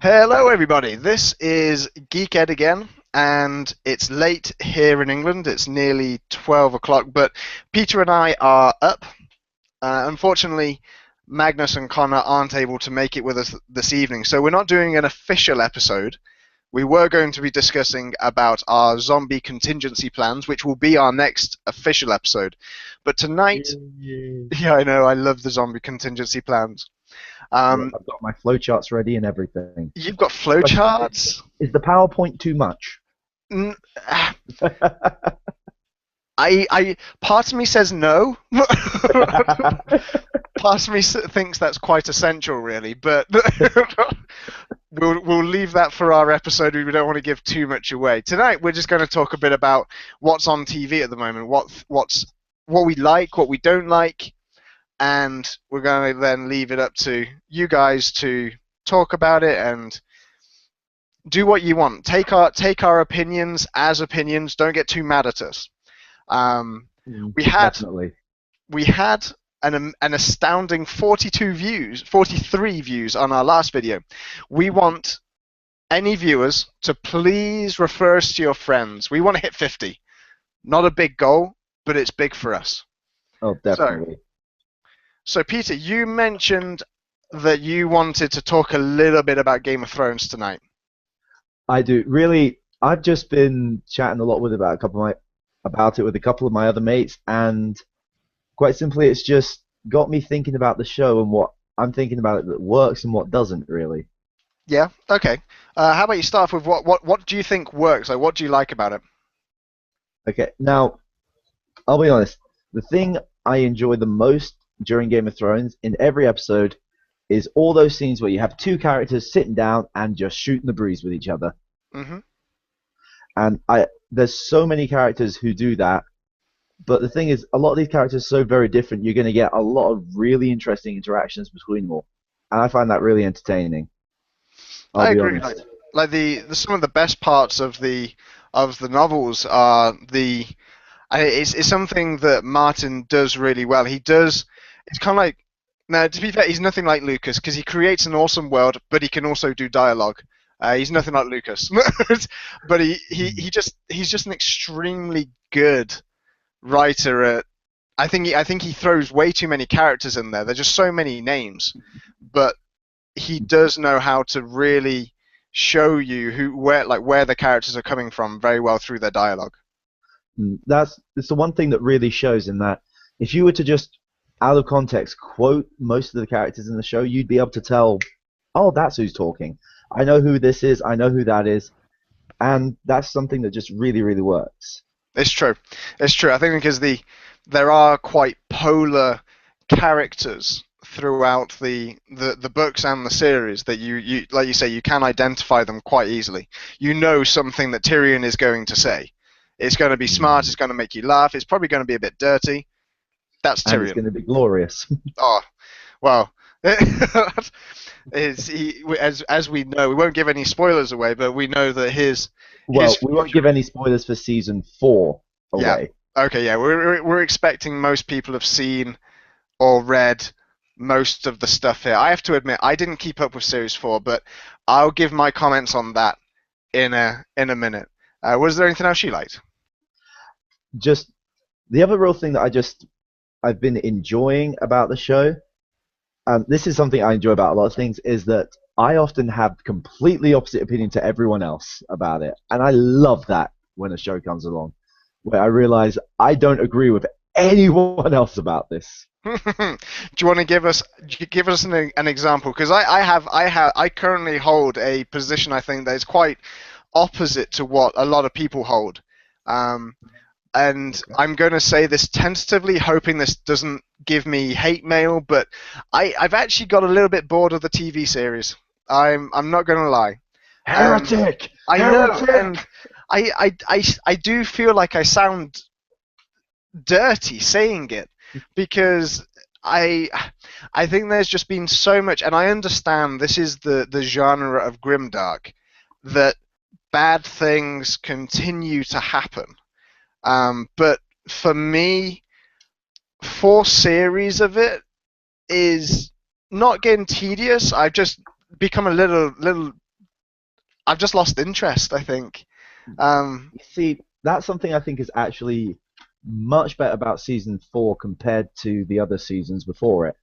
Hello, everybody. This is Geek again, and it's late here in England. It's nearly 12 o'clock, but Peter and I are up. Unfortunately, Magnus and Connor aren't able to make it with us this evening, so we're not doing an official episode. We were going to be discussing about our zombie contingency plans, which will be our next official episode. But tonight, Yay. yeah, I know, I love the zombie contingency plans. Yep, Um, I've got my flowcharts ready and everything. you've got Question flowcharts. is the PowerPoint too much? N- part of me says no. Part of me thinks that's quite essential, really. But we'll leave that for our episode. We don't want to give too much away. Tonight, we're just going to talk a bit about what's on TV at the moment, what we like, what we don't like, and we're going to then leave it up to you guys to talk about it and do what you want. Take our opinions as opinions. Don't get too mad at us. Um, we had Definitely. we had an astounding 43 views on our last video. We want any viewers to please refer us to your friends. We want to hit 50. Not a big goal, but it's big for us. Oh, So, definitely. so Peter, you mentioned that you wanted to talk a little bit about Game of Thrones tonight. I do. Really, I've just been chatting a lot with about it with a couple of my other mates, and quite simply, it's just got me thinking about the show and what I'm thinking about it that works and what doesn't really. Yeah. Okay. How about you start off with what do you think works? Like, what do you like about it? Okay, now I'll be honest. The thing I enjoy the most during Game of Thrones in every episode is all those scenes where you have two characters sitting down and just shooting the breeze with each other. Hmm. And there's so many characters who do that, but the thing is, a lot of these characters are so very different. You're going to get a lot of really interesting interactions between them all, and I find that really entertaining. I'll I be agree. Like, honest. like the some of the best parts of the novels are it's something that Martin does really well. He does. It's kind of like now to be fair, he's nothing like Lucas because he creates an awesome world, but he can also do dialogue. He's nothing like Lucas, but he's just an extremely good writer at. I think he throws way too many characters in there. There's just so many names, but he does know how to really show you where the characters are coming from very well through their dialogue. It's the one thing that really shows in that if you were to just out of context quote most of the characters in the show, you'd be able to tell, oh, that's who's talking. I know who this is. I know who that is, and that's something that just really, really works. It's true. It's true. I think because there are quite polar characters throughout the books and the series that you like you say you can identify them quite easily. You know something that Tyrion is going to say. It's going to be smart. It's going to make you laugh. It's probably going to be a bit dirty. That's And it's Tyrion. going to be glorious. Oh, well. As we know, we won't give any spoilers away, but we know that his Well, we won't future give is. any spoilers for season 4 Yeah. away. Okay. Yeah. We're expecting most people have seen or read most of the stuff here. I have to admit, I didn't keep up with Series 4, but I'll give my comments on that in a minute. Was there anything else you liked? Just the other real thing that I've been enjoying about the show, and this is something I enjoy about a lot of things, is that I often have completely opposite opinion to everyone else about it, and I love that when a show comes along where I realize I don't agree with anyone else about this. Do you want to give us an example? Because I currently hold a position I think that is quite opposite to what a lot of people hold. Um, and Okay. I'm going to say this tentatively, hoping this doesn't give me hate mail, but I've actually got a little bit bored of the TV series. I'm not going to lie, and Heretic! I know, and Heretic! I do feel like I sound dirty saying it because I I think there's just been so much, and I understand this is the genre of grimdark that bad things continue to happen. But for me, 4 series of it is not getting tedious. I just become a little. I've just lost interest, I think. Um, You see, that's something I think is actually much better about season 4 compared to the other seasons before it.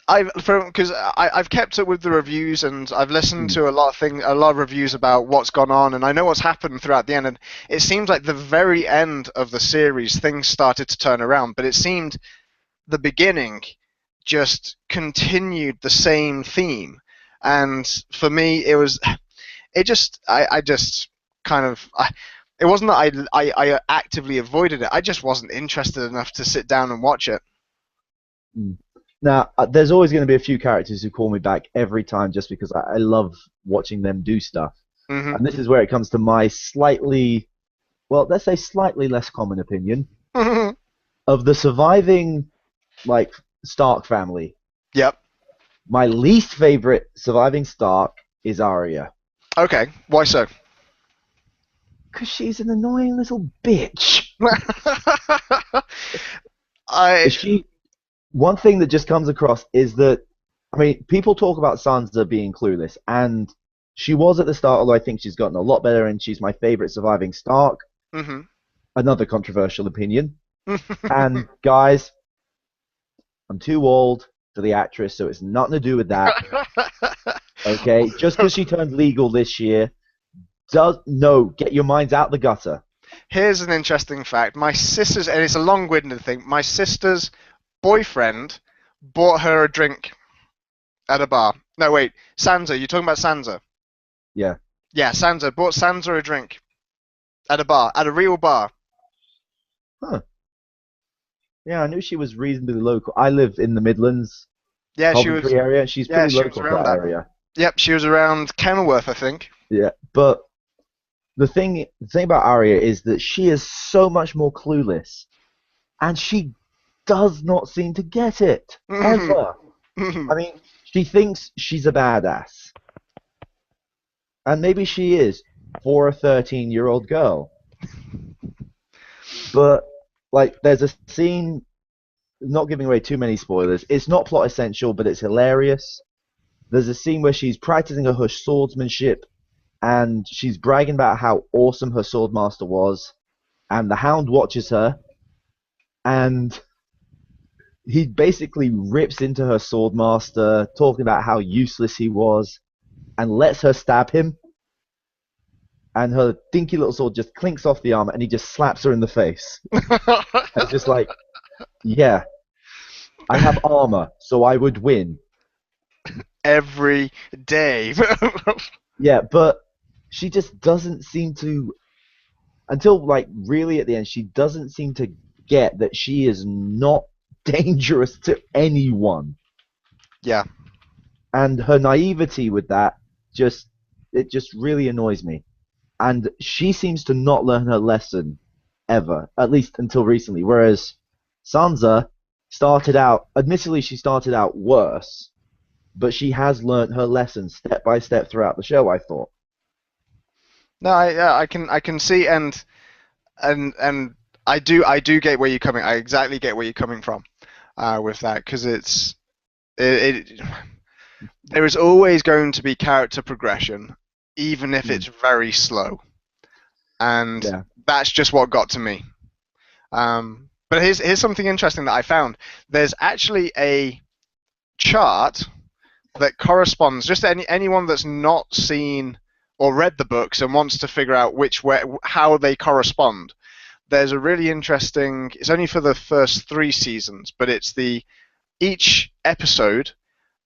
I've because I've kept up with the reviews and I've listened Mm, to a lot of reviews about what's gone on, and I know what's happened throughout the end. And it seems like the very end of the series, things started to turn around, but it seemed the beginning just continued the same theme. And for me, I just kind of, it wasn't that I actively avoided it. I just wasn't interested enough to sit down and watch it. mm. Now, there's always going to be a few characters who call me back every time just because I love watching them do stuff. Hmm. And this is where it comes to my slightly, well, let's say slightly less common opinion of the surviving, like, Stark family. Yep. My least favorite surviving Stark is Arya. Okay. Why so? Because she's an annoying little bitch. I. She One thing that just comes across is that, I mean, people talk about Sansa being clueless, and she was at the start, although I think she's gotten a lot better, and she's my favorite surviving Stark. Hmm. Another controversial opinion. And guys, I'm too old for the actress, so it's nothing to do with that. Okay, just because she turned legal this year, does no get your minds out the gutter. Here's an interesting fact. My sister's, and it's a long-winded thing. My sister's boyfriend bought her a drink at a bar. No, wait, Sansa. You're talking about Sansa? Yeah. Yeah, Sansa bought Sansa a drink at a bar, at a real bar. Huh. Yeah, I knew she was reasonably local. I live in the Midlands, Yeah, she was. Coventry area. She's Yeah, pretty she was local to around that that. area. Yep, she was around Kenilworth, I think. Yeah, but the thing about Arya is that she is so much more clueless, and she does not seem to get it ever. I mean, she thinks she's a badass, and maybe she is for a 13-year-old girl. But like, there's a scene, not giving away too many spoilers. It's not plot essential, but it's hilarious. There's a scene where she's practicing her swordsmanship, and she's bragging about how awesome her swordmaster was, and the Hound watches her, and he basically rips into her swordmaster, talking about how useless he was, and lets her stab him. And her dinky little sword just clinks off the armor, and he just slaps her in the face. And it's just like, yeah, I have armor, so I would win. Every day. Yeah, but she just doesn't seem to, until like really at the end, she doesn't seem to get that she is not dangerous to anyone. Yeah. And her naivety with that just it just really annoys me. And she seems to not learn her lesson ever, at least until recently. Whereas Sansa started out, admittedly, she started out worse, but she has learned her lesson step by step throughout the show. I thought. No, yeah, I can see, and I do get where you're coming. I exactly get where you're coming from with that because it there is always going to be character progression, even if Mm, it's very slow, and yeah. that's just what got to me. But here's something interesting that I found. There's actually a chart that corresponds just to anyone that's not seen or read the books and wants to figure out which way how they correspond. There's a really interesting. It's only for the first three seasons, but it's the each episode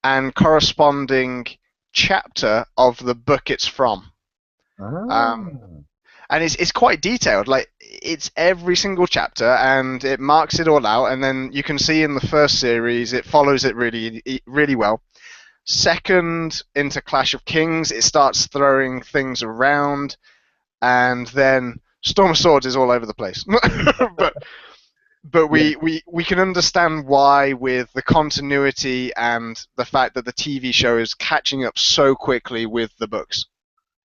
and corresponding chapter of the book it's from. Um, Ah. and it's quite detailed. Like it's every single chapter, and it marks it all out. And then you can see in the first series, it follows it really well. Second, into Clash of Kings, it starts throwing things around, and then Storm of Swords is all over the place. but but Yeah. we can understand why with the continuity and the fact that the TV show is catching up so quickly with the books.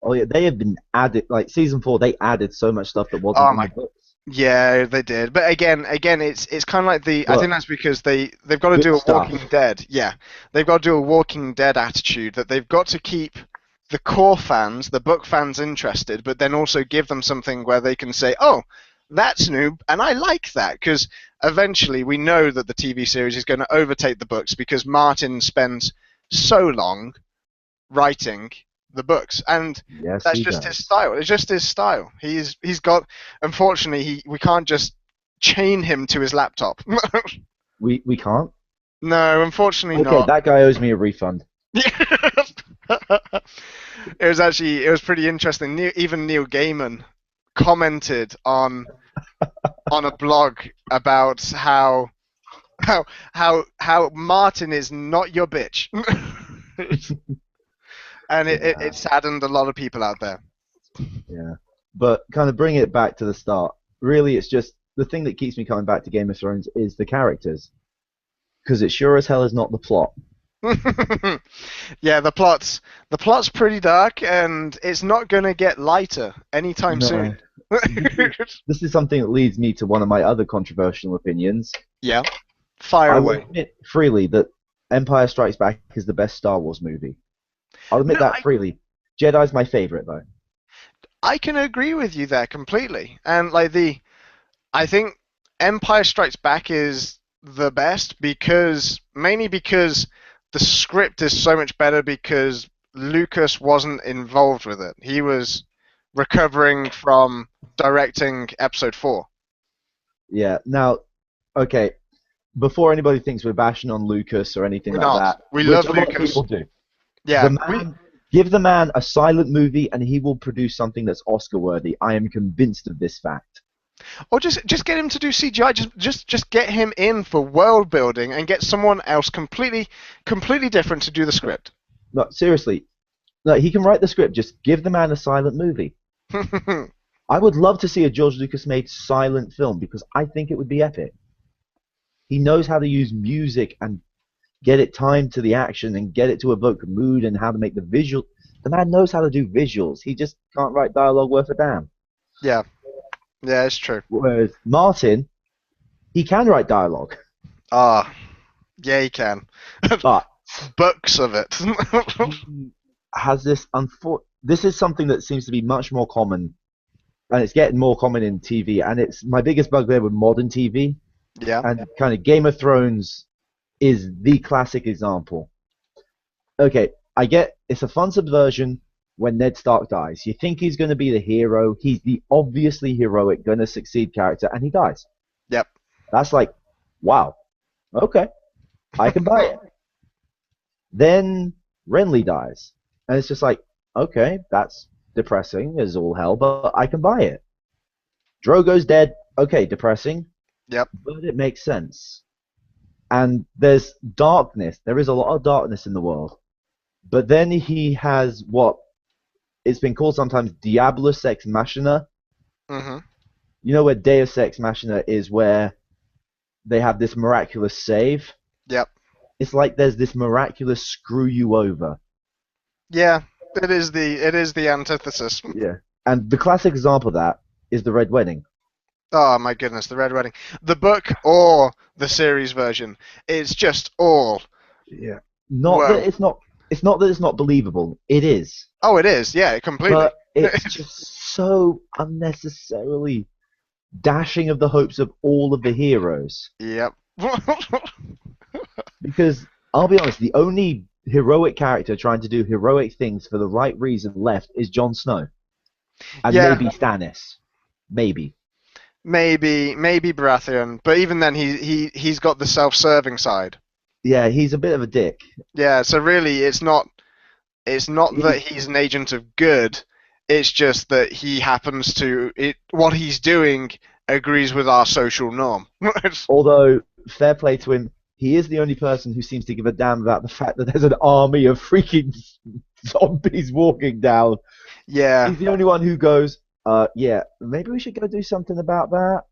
Oh yeah. They have been added like season 4. They added so much stuff that wasn't Oh in my the books. Yeah, they did. But again, it's kind of like the. I think But that's because they've got to good do a stuff. Walking Dead. Yeah, they've got to do a Walking Dead attitude that they've got to keep the core fans, the book fans, interested, but then also give them something where they can say, "Oh, that's new, and I like that," because eventually we know that the TV series is going to overtake the books because Martin spends so long writing the books, and Yes, that's he just his does. style. It's just his style. He's got. Unfortunately, we can't just chain him to his laptop. We can't. No, unfortunately Okay, not. that guy owes me a refund. It was pretty interesting. Even Neil Gaiman commented on a blog about how Martin is not your bitch, and Yeah, it saddened a lot of people out there. yeah. But kind of bring it back to the start. Really, it's just the thing that keeps me coming back to Game of Thrones is the characters, because it sure as hell is not the plot. Yeah, the plot's pretty dark, and it's not gonna get lighter anytime soon. No, this is something that leads me to one of my other controversial opinions. Yeah, fire I will away. admit freely that Empire Strikes Back is the best Star Wars movie. I'll admit No, that freely. Jedi's my favorite though. I can agree with you there completely. And like I think Empire Strikes Back is the best because mainly because the script is so much better because Lucas wasn't involved with it. He was recovering from directing Episode 4. Yeah. Now, okay, before anybody thinks we're bashing on Lucas or anything We're like not. that, We which love a lot of Lucas. people do, the Yeah, man, give the man a silent movie and he will produce something that's Oscar worthy. I am convinced of this fact. or just get him to do CGI. Just get him in for world building and get someone else completely different to do the script. No, seriously, no, he can write the script. Just give the man a silent movie. I would love to see a George Lucas made silent film because I think it would be epic. He knows how to use music and get it timed to the action and get it to evoke mood and how to make the visual. The man knows how to do visuals. He just can't write dialogue worth a damn. Yeah, yeah, it's true. Whereas Martin, he can write dialogue, Ah, yeah, he can. but Books of it. he has this This is something that seems to be much more common, and it's getting more common in TV. And it's my biggest bugbear with modern TV, Yeah. and kind of Game of Thrones is the classic example. Okay, I get it's a fun subversion when Ned Stark dies. You think he's going to be the hero, he's the obviously heroic, going to succeed character, and he dies. Yep. That's like, wow, okay, I can buy it. Then Renly dies, and it's just like, okay, that's depressing as all hell, but I can buy it. Drogo's dead, okay, depressing, Yep. but it makes sense. And there's darkness. There is a lot of darkness in the world. But then he has what it's been called sometimes Diabolus Ex Machina. Mhm. You know where Deus Ex Machina is, where they have this miraculous save. Yep. It's like there's this miraculous screw you over. Yeah. It is the antithesis. Yeah. And the classic example of that is the Red Wedding. Oh my goodness, the Red Wedding. The book or the series version. It's just all Yeah. Not that whoa. it's not. It's not that it's not believable. It is, Oh, it is. Yeah, completely. but it's just so unnecessarily dashing of the hopes of all of the heroes. Yep. Because I'll be honest, the only heroic character trying to do heroic things for the right reason left is Jon Snow, and Yeah, maybe Stannis, maybe. maybe Baratheon, but even then, he's got the self-serving side. Yeah, he's a bit of a dick. Yeah, so really, it's not that He, he's an agent of good. It's just that he happens to what he's doing agrees with our social norm. although fair play to him, he is the only person who seems to give a damn about the fact that there's an army of freaking zombies walking down. Yeah. He's the only one who goes, yeah, maybe we should go do something about that.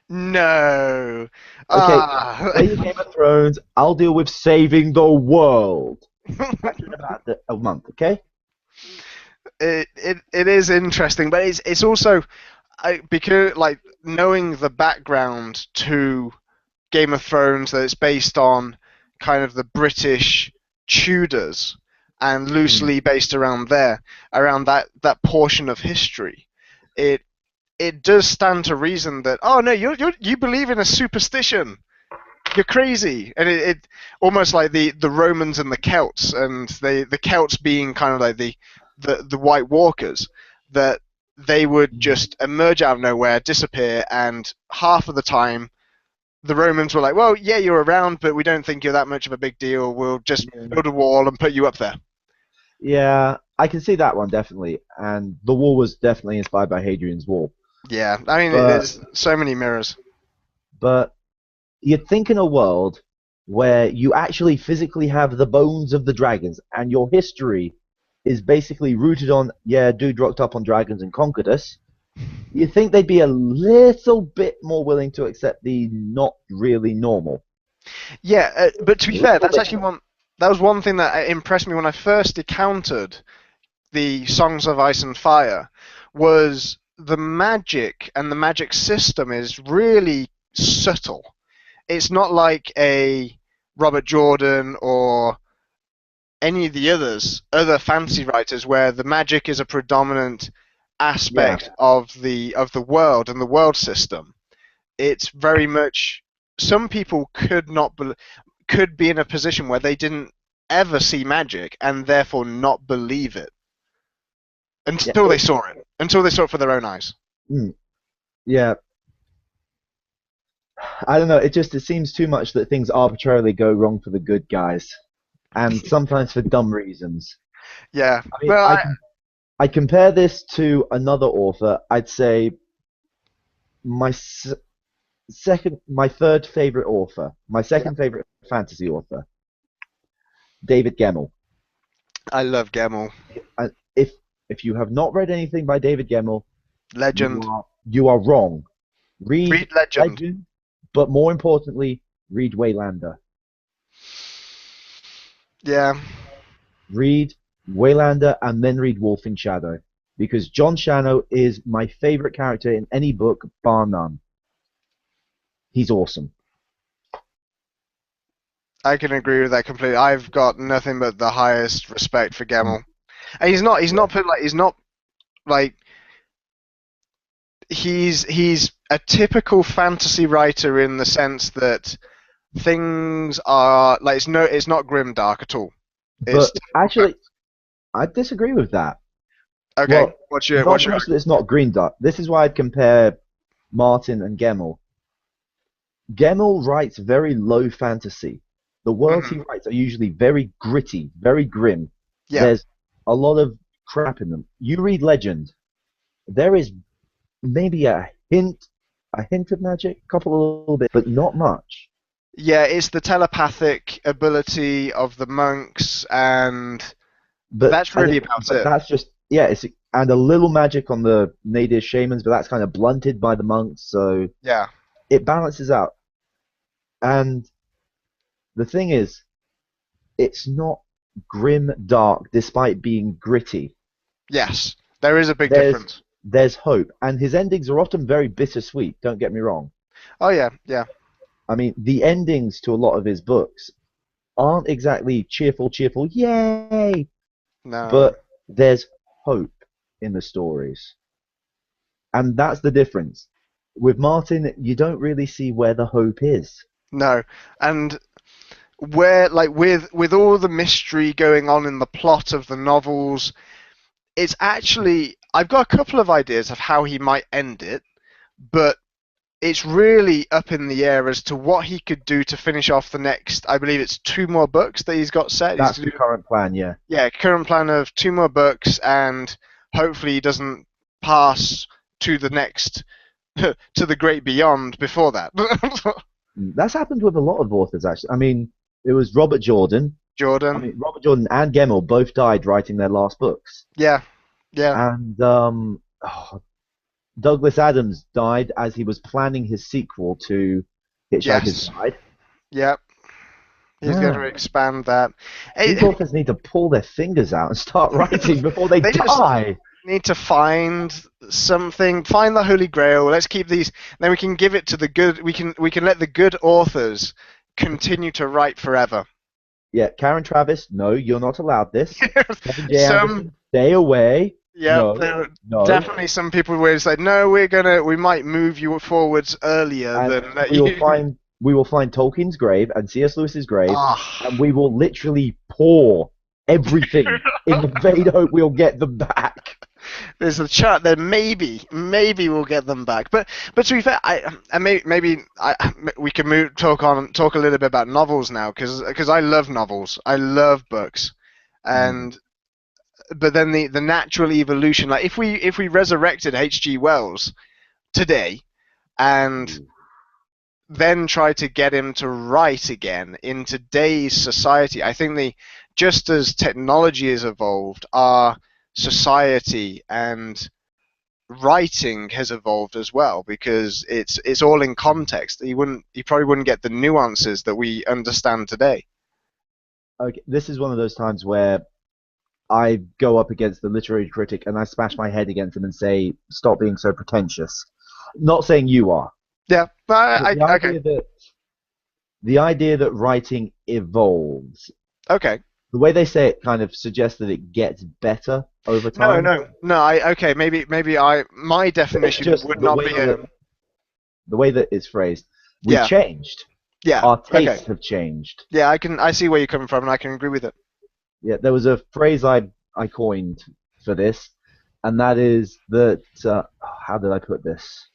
No. Okay, Ah. play your Game of Thrones. I'll deal with saving the world. Back in about a month, okay? it is interesting, but it's also because like knowing the background to Game of Thrones, that it's based on kind of the British Tudors and Mm, loosely based around that portion of history. It it does stand to reason that, oh no, you believe in a superstition, you're crazy. And it almost like the Romans and the Celts, and the Celts being kind of like the White Walkers, that they would mm, just emerge out of nowhere, disappear, and half of the time the Romans were like, well, yeah, you're around, but we don't think you're that much of a big deal. We'll just yeah. build a wall and put you up there. Yeah, I can see that one definitely, and the wall was definitely inspired by Hadrian's Wall. Yeah, I mean, But there's so many mirrors. but you'd think in a world where you actually physically have the bones of the dragons, and your history is basically rooted on, yeah, dude rocked up on dragons and conquered us. You think they'd be a little bit more willing to accept the not really normal. Yeah, but to A be fair, little that's bit actually more. one. That was one thing that impressed me when I first encountered the Songs of Ice and Fire, was the magic, and the magic system is really subtle. It's not like a Robert Jordan or any of the other fantasy writers, where the magic is a predominant Yeah, aspect of the world and the world system. It's very much, some people could be in a position where they didn't ever see magic and therefore not believe it yeah, until they saw it for their own eyes. mm, yeah. I don't know. It seems too much that things arbitrarily go wrong for the good guys, and sometimes for dumb reasons. Yeah. I mean, Well, I compare this to another author. I'd say my my third favorite author, my yeah, second favorite fantasy author, David Gemmell. I love Gemmell. And if you have not read anything by David Gemmell, Legend. you are wrong. Read Read Legend. Legend, but more importantly, read Waylander. Yeah. Read Waylander and then read Wolf in Shadow, because John Shano is my favorite character in any book, bar none. He's awesome. I can agree with that completely. I've got nothing but the highest respect for Mm, Gemmell. And yeah. he's not like he's a typical fantasy writer in the sense that things are like, it's not grim dark at all. It's But actually, I disagree with that. okay. Well, What's not so your much that it's not green dot. This is why I'd compare Martin and Gemmell. Gemmell writes very low fantasy. The worlds he argument? writes are usually very gritty, very grim. Yeah, There's a lot of crap in them. You read Legend, there is maybe a hint of magic, a couple of little bits, but not much. yeah. It's the telepathic ability of the monks, and But that's really about but it. that's just yeah. It's and a little magic on the native shamans, but that's kind of blunted by the monks, so Yeah. it balances out. And the thing is, it's not grim dark despite being gritty. Yes. There is a big There's difference. there's hope, and his endings are often very bittersweet. Don't get me wrong. Oh yeah, yeah. I mean, the endings to a lot of his books aren't exactly cheerful, yay, No, but there's hope in the stories, and that's the difference. With Martin, you don't really see where the hope is. no. And where, like, with all the mystery going on in the plot of the novels, it's actually, I've got a couple of ideas of how he might end it, but it's really up in the air as to what he could do to finish off the next. I believe it's two more books that he's got set. He's That's to the do, current plan, yeah. yeah, current plan of two more books, and hopefully he doesn't pass to the next to the great beyond before that. That's happened with a lot of authors, actually. I mean, it was Robert Jordan. I Jordan, mean, Robert Jordan and Gemmell both died writing their last books. yeah, yeah, And Douglas Adams died as he was planning his sequel to Hitchhiker's yes, Guide. yeah. He's going to Man, expand that. these It, authors need to pull their fingers out and start writing before they they just die. need to find something, find the Holy Grail. Let's keep these. Then we can give it to the good. We can let the good authors continue to write forever. Yeah, Karen Travis, no, you're not allowed this. Kevin J. Some, Anderson, stay away. yeah, No, there are no. definitely some people will say, no, we might move you forwards earlier And than let we will you. find Tolkien's grave and C.S. Lewis's grave, and Ah, we will literally pour everything in the vain hope we'll get them back. there's a chart that maybe we'll get them back. But to be fair, we can talk a little bit about novels now because I love novels. I love books, Mm. and but then the natural evolution. Like if we resurrected H.G. Wells today and Ooh. then try to get him to write again in today's society, I think the just as technology has evolved, our society and writing has evolved as well because it's all in context. He probably wouldn't get the nuances that we understand today. Okay, this is one of those times where I go up against the literary critic and I smash my head against him and say, "Stop being so pretentious." Not saying you are, Yeah, but okay, the idea that writing evolves, okay. the way they say it kind of suggests that it gets better over No, time. no, no. I okay. Maybe I my But it's definition just would not be a the way that it's phrased. We've yeah, changed. yeah. Our Okay, tastes have changed. yeah. I see where you're coming from, and I can agree with it. Yeah, there was a phrase I coined for this, and that is that. How did I put this?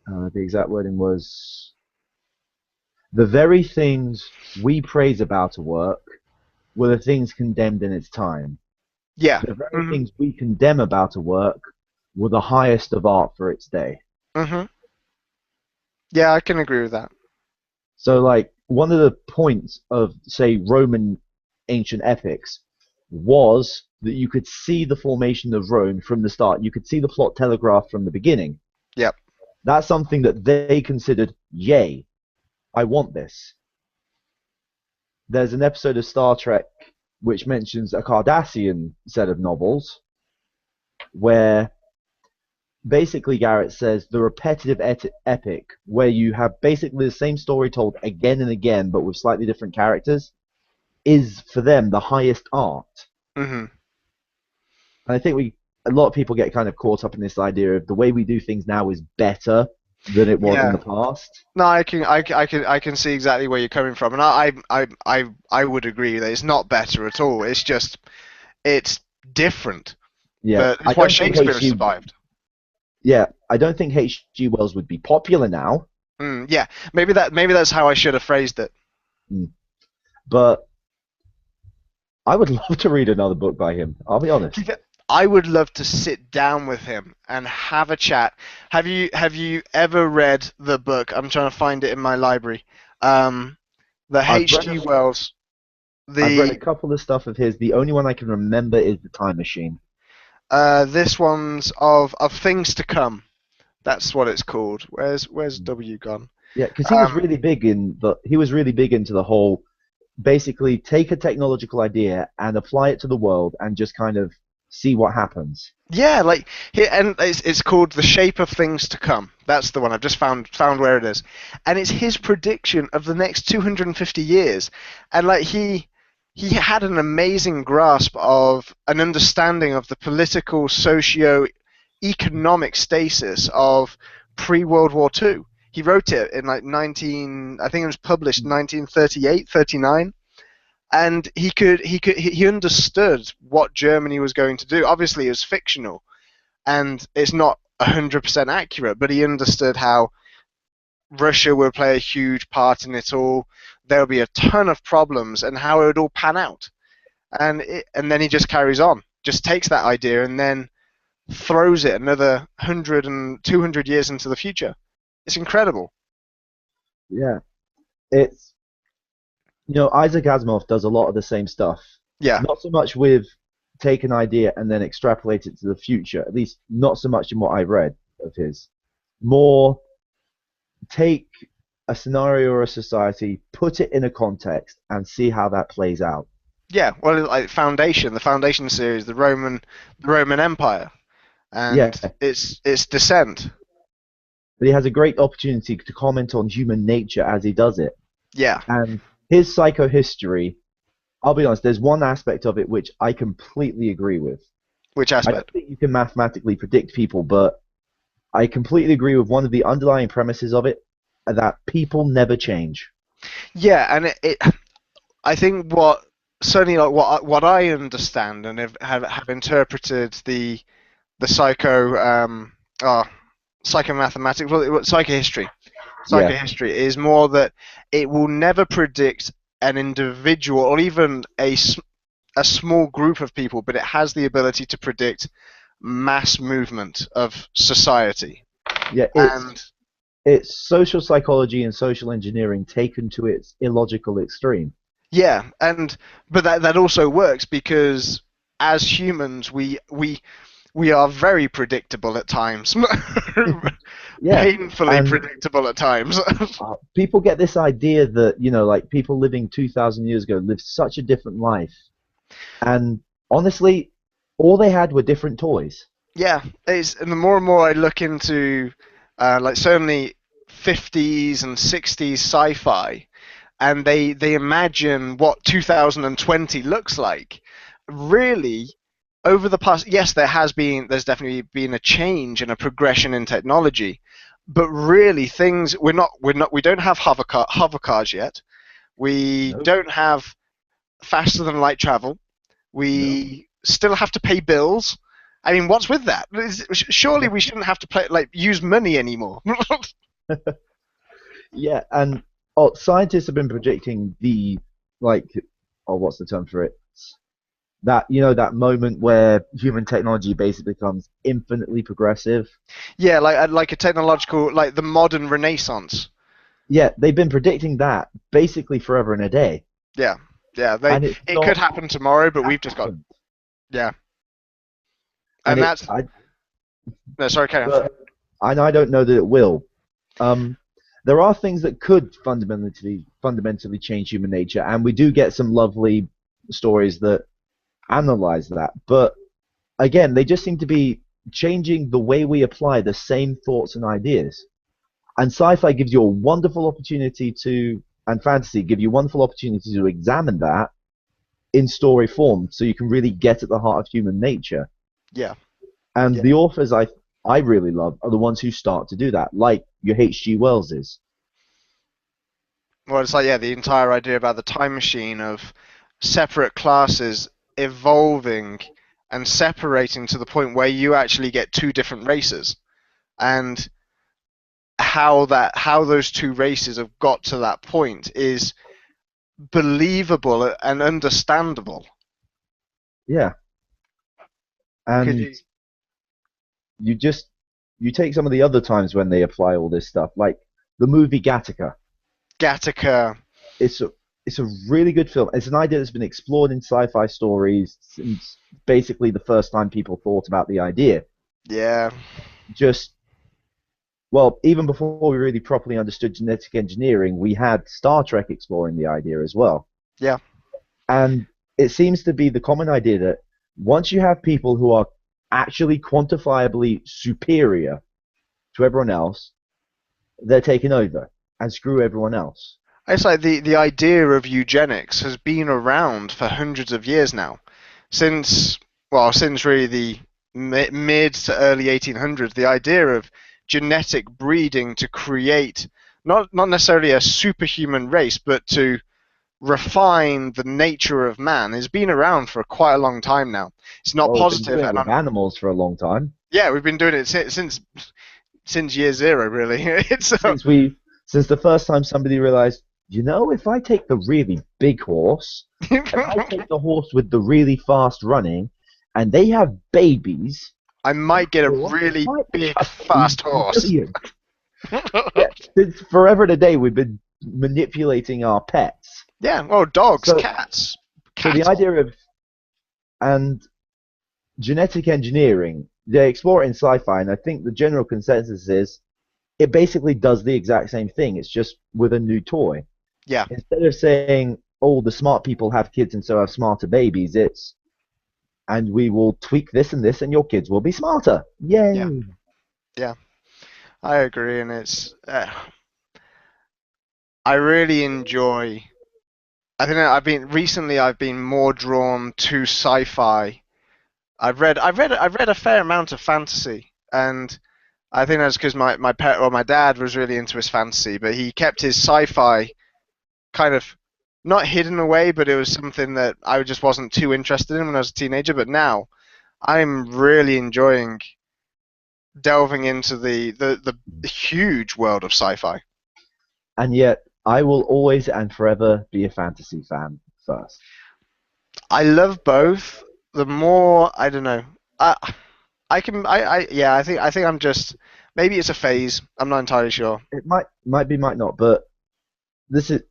The exact wording was the very things we praise about a work were the things condemned in its time. Yeah. The very Mhm. things we condemn about a work were the highest of art for its day. Mhm. Yeah, I can agree with that. So, like, one of the points of, say, Roman ancient epics was that you could see the formation of Rome from the start. You could see the plot telegraphed from the beginning. Yep. That's something that they considered, yay, I want this. There's an episode of Star Trek which mentions a Cardassian set of novels where basically Garrett says the repetitive epic where you have basically the same story told again and again but with slightly different characters is for them the highest art. Mhm. And I think a lot of people get kind of caught up in this idea of the way we do things now is better than it was in the Yeah. past. No, I can see exactly where you're coming from, and I would agree that it's not better at all. It's just it's different, Yeah, but I it's why don't think Shakespeare has HG. survived. Yeah, I don't think H.G. Wells would be popular now, Yeah, maybe that's how I should have phrased it. mm, but I would love to read another book by him. I'll be honest. I would love to sit down with him and have a chat. Have you ever read the book? I'm trying to find it in my library. Um, the I've read H.G. a, Wells. I've read a The couple of stuff of his. The only one I can remember is The Time Machine. This one's of things to come. That's what it's called. Where's W gone? Yeah, because Um, he was really big into the whole basically take a technological idea and apply it to the world and just kind of see what happens. yeah, like here, and it's called The Shape of Things to Come. That's the one I've just found where it is, and it's his prediction of the next 250 years, and like he had an amazing grasp of an understanding of the political, socio-economic status of pre-World War II. He wrote it in like 19, I think it was published 1938, 39, and he understood what Germany was going to do. Obviously, it was fictional, and it's not 100% accurate, but he understood how Russia would play a huge part in it all. There will be a ton of problems, and how it would all pan out. And then he just carries on, just takes that idea and then throws it another 100 and 200 years into the future. It's incredible. Yeah, it's Isaac Asimov does a lot of the same stuff. Yeah, Not so much with take an idea and then extrapolate it to the future. At least not so much in what I've read of his. More take a scenario or a society, put it in a context, and see how that plays out. Yeah, well, like the Foundation series, the Roman Empire, Yeah, and its descent. but he has a great opportunity to comment on human nature as he does it. Yeah, And his psychohistory, I'll be honest, there's one aspect of it which I completely agree with. which I don't aspect? think you can mathematically predict people, but I completely agree with one of the underlying premises of it that people never change. Yeah, and I think what certainly like what I understand and have interpreted the oh, psychomathematics, psychohistory. Yeah, Psychohistory is more that it will never predict an individual or even a small group of people, but it has the ability to predict mass movement of society. yeah, And it's social psychology and social engineering taken to its illogical extreme. yeah, and but that also works because as humans we are very predictable at times. Yeah, Painfully and predictable at times. people get this idea that like people living 2,000 years ago lived such a different life, and honestly, all they had were different toys. Yeah, it's and the more and more I look into like certainly 50s and 60s sci-fi, and they imagine what 2020 looks like. Really, over the past, yes, there's definitely been a change and a progression in technology, but really things we don't have hover cars yet. We No, don't have faster than light travel. no. We still have to pay bills. I mean, what's with that? Surely Yeah, we shouldn't have to play like use money anymore. yeah, and scientists have been predicting the like, what's the term for it? That that moment where human technology basically becomes infinitely progressive. Yeah, like a technological like the modern Renaissance. Yeah, they've been predicting that basically forever and a day, Yeah, yeah. and it's It could not happen tomorrow, but we've just got happened. yeah. And And it, that's I, no, sorry, carry on. but I don't know that it will. Um, there are things that could fundamentally change human nature, and we do get some lovely stories that analyze that. But again, they just seem to be changing the way we apply the same thoughts and ideas. And sci-fi gives you a wonderful opportunity to, and fantasy give you a wonderful opportunity to examine that in story form, so you can really get at the heart of human nature. Yeah, And yeah. the authors I really love are the ones who start to do that, like your H.G. Wells's. Well, it's like yeah, the entire idea about the time machine of separate classes evolving and separating to the point where you actually get two different races, and how those two races have got to that point is believable and understandable. Yeah, Because and you just you take some of the other times when they apply all this stuff, like the movie Gattaca. Gattaca, It's a it's a really good film. It's an idea that's been explored in sci-fi stories since basically the first time people thought about the idea. yeah, Just well, even before we really properly understood genetic engineering, we had Star Trek exploring the idea as well. yeah, And it seems to be the common idea that once you have people who are actually quantifiably superior to everyone else, they're taken over and screw everyone else. it's like the idea of eugenics has been around for hundreds of years now, since since really the mid to early 1800s. The idea of genetic breeding to create not necessarily a superhuman race, but to refine the nature of man has been around for quite a long time now. It's not Well, we've been positive, doing it and with I'm animals for a long time. yeah, we've been doing it since year zero, really. It's Since we since the first time somebody realized, if I take the really big horse and I take the horse with the really fast running, and they have babies, I might get a well, I really might big, just get fast horse. brilliant. Yeah, since forever and a day we've been manipulating our pets. Yeah, well, dogs, So, cats, so the cattle. idea of and genetic engineering, they explore it in sci-fi, and I think the general consensus is it basically does the exact same thing. It's just with a new toy. Yeah, Instead of saying oh, the smart people have kids and so have smarter babies. It's and we will tweak this and this, and your kids will be smarter. Yeah, Yay! yeah, I agree, and I really enjoy. I think I've been more drawn to sci-fi. I've read a fair amount of fantasy, and I think that's because my dad was really into his fantasy, but he kept his sci-fi kind of not hidden away, but it was something that I just wasn't too interested in when I was a teenager. But now I'm really enjoying delving into the huge world of sci-fi. And yet, I will always and forever be a fantasy fan first. I love both. The more I don't know, I I can I yeah I think I'm just maybe it's a phase. I'm not entirely sure. It might be, might not, but this is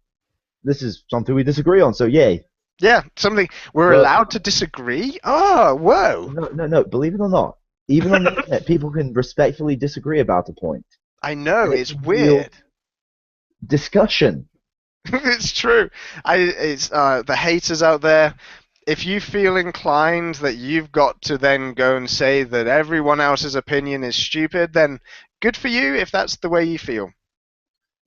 this is something we disagree on. So yay! Yeah, something we're But allowed to disagree. Oh, whoa! no, no, no. Believe it or not, even on the internet, people can respectfully disagree about a point, I know and it it's can yield weird. discussion. It's true. It's the haters out there. If you feel inclined that you've got to then go and say that everyone else's opinion is stupid, then good for you if that's the way you feel.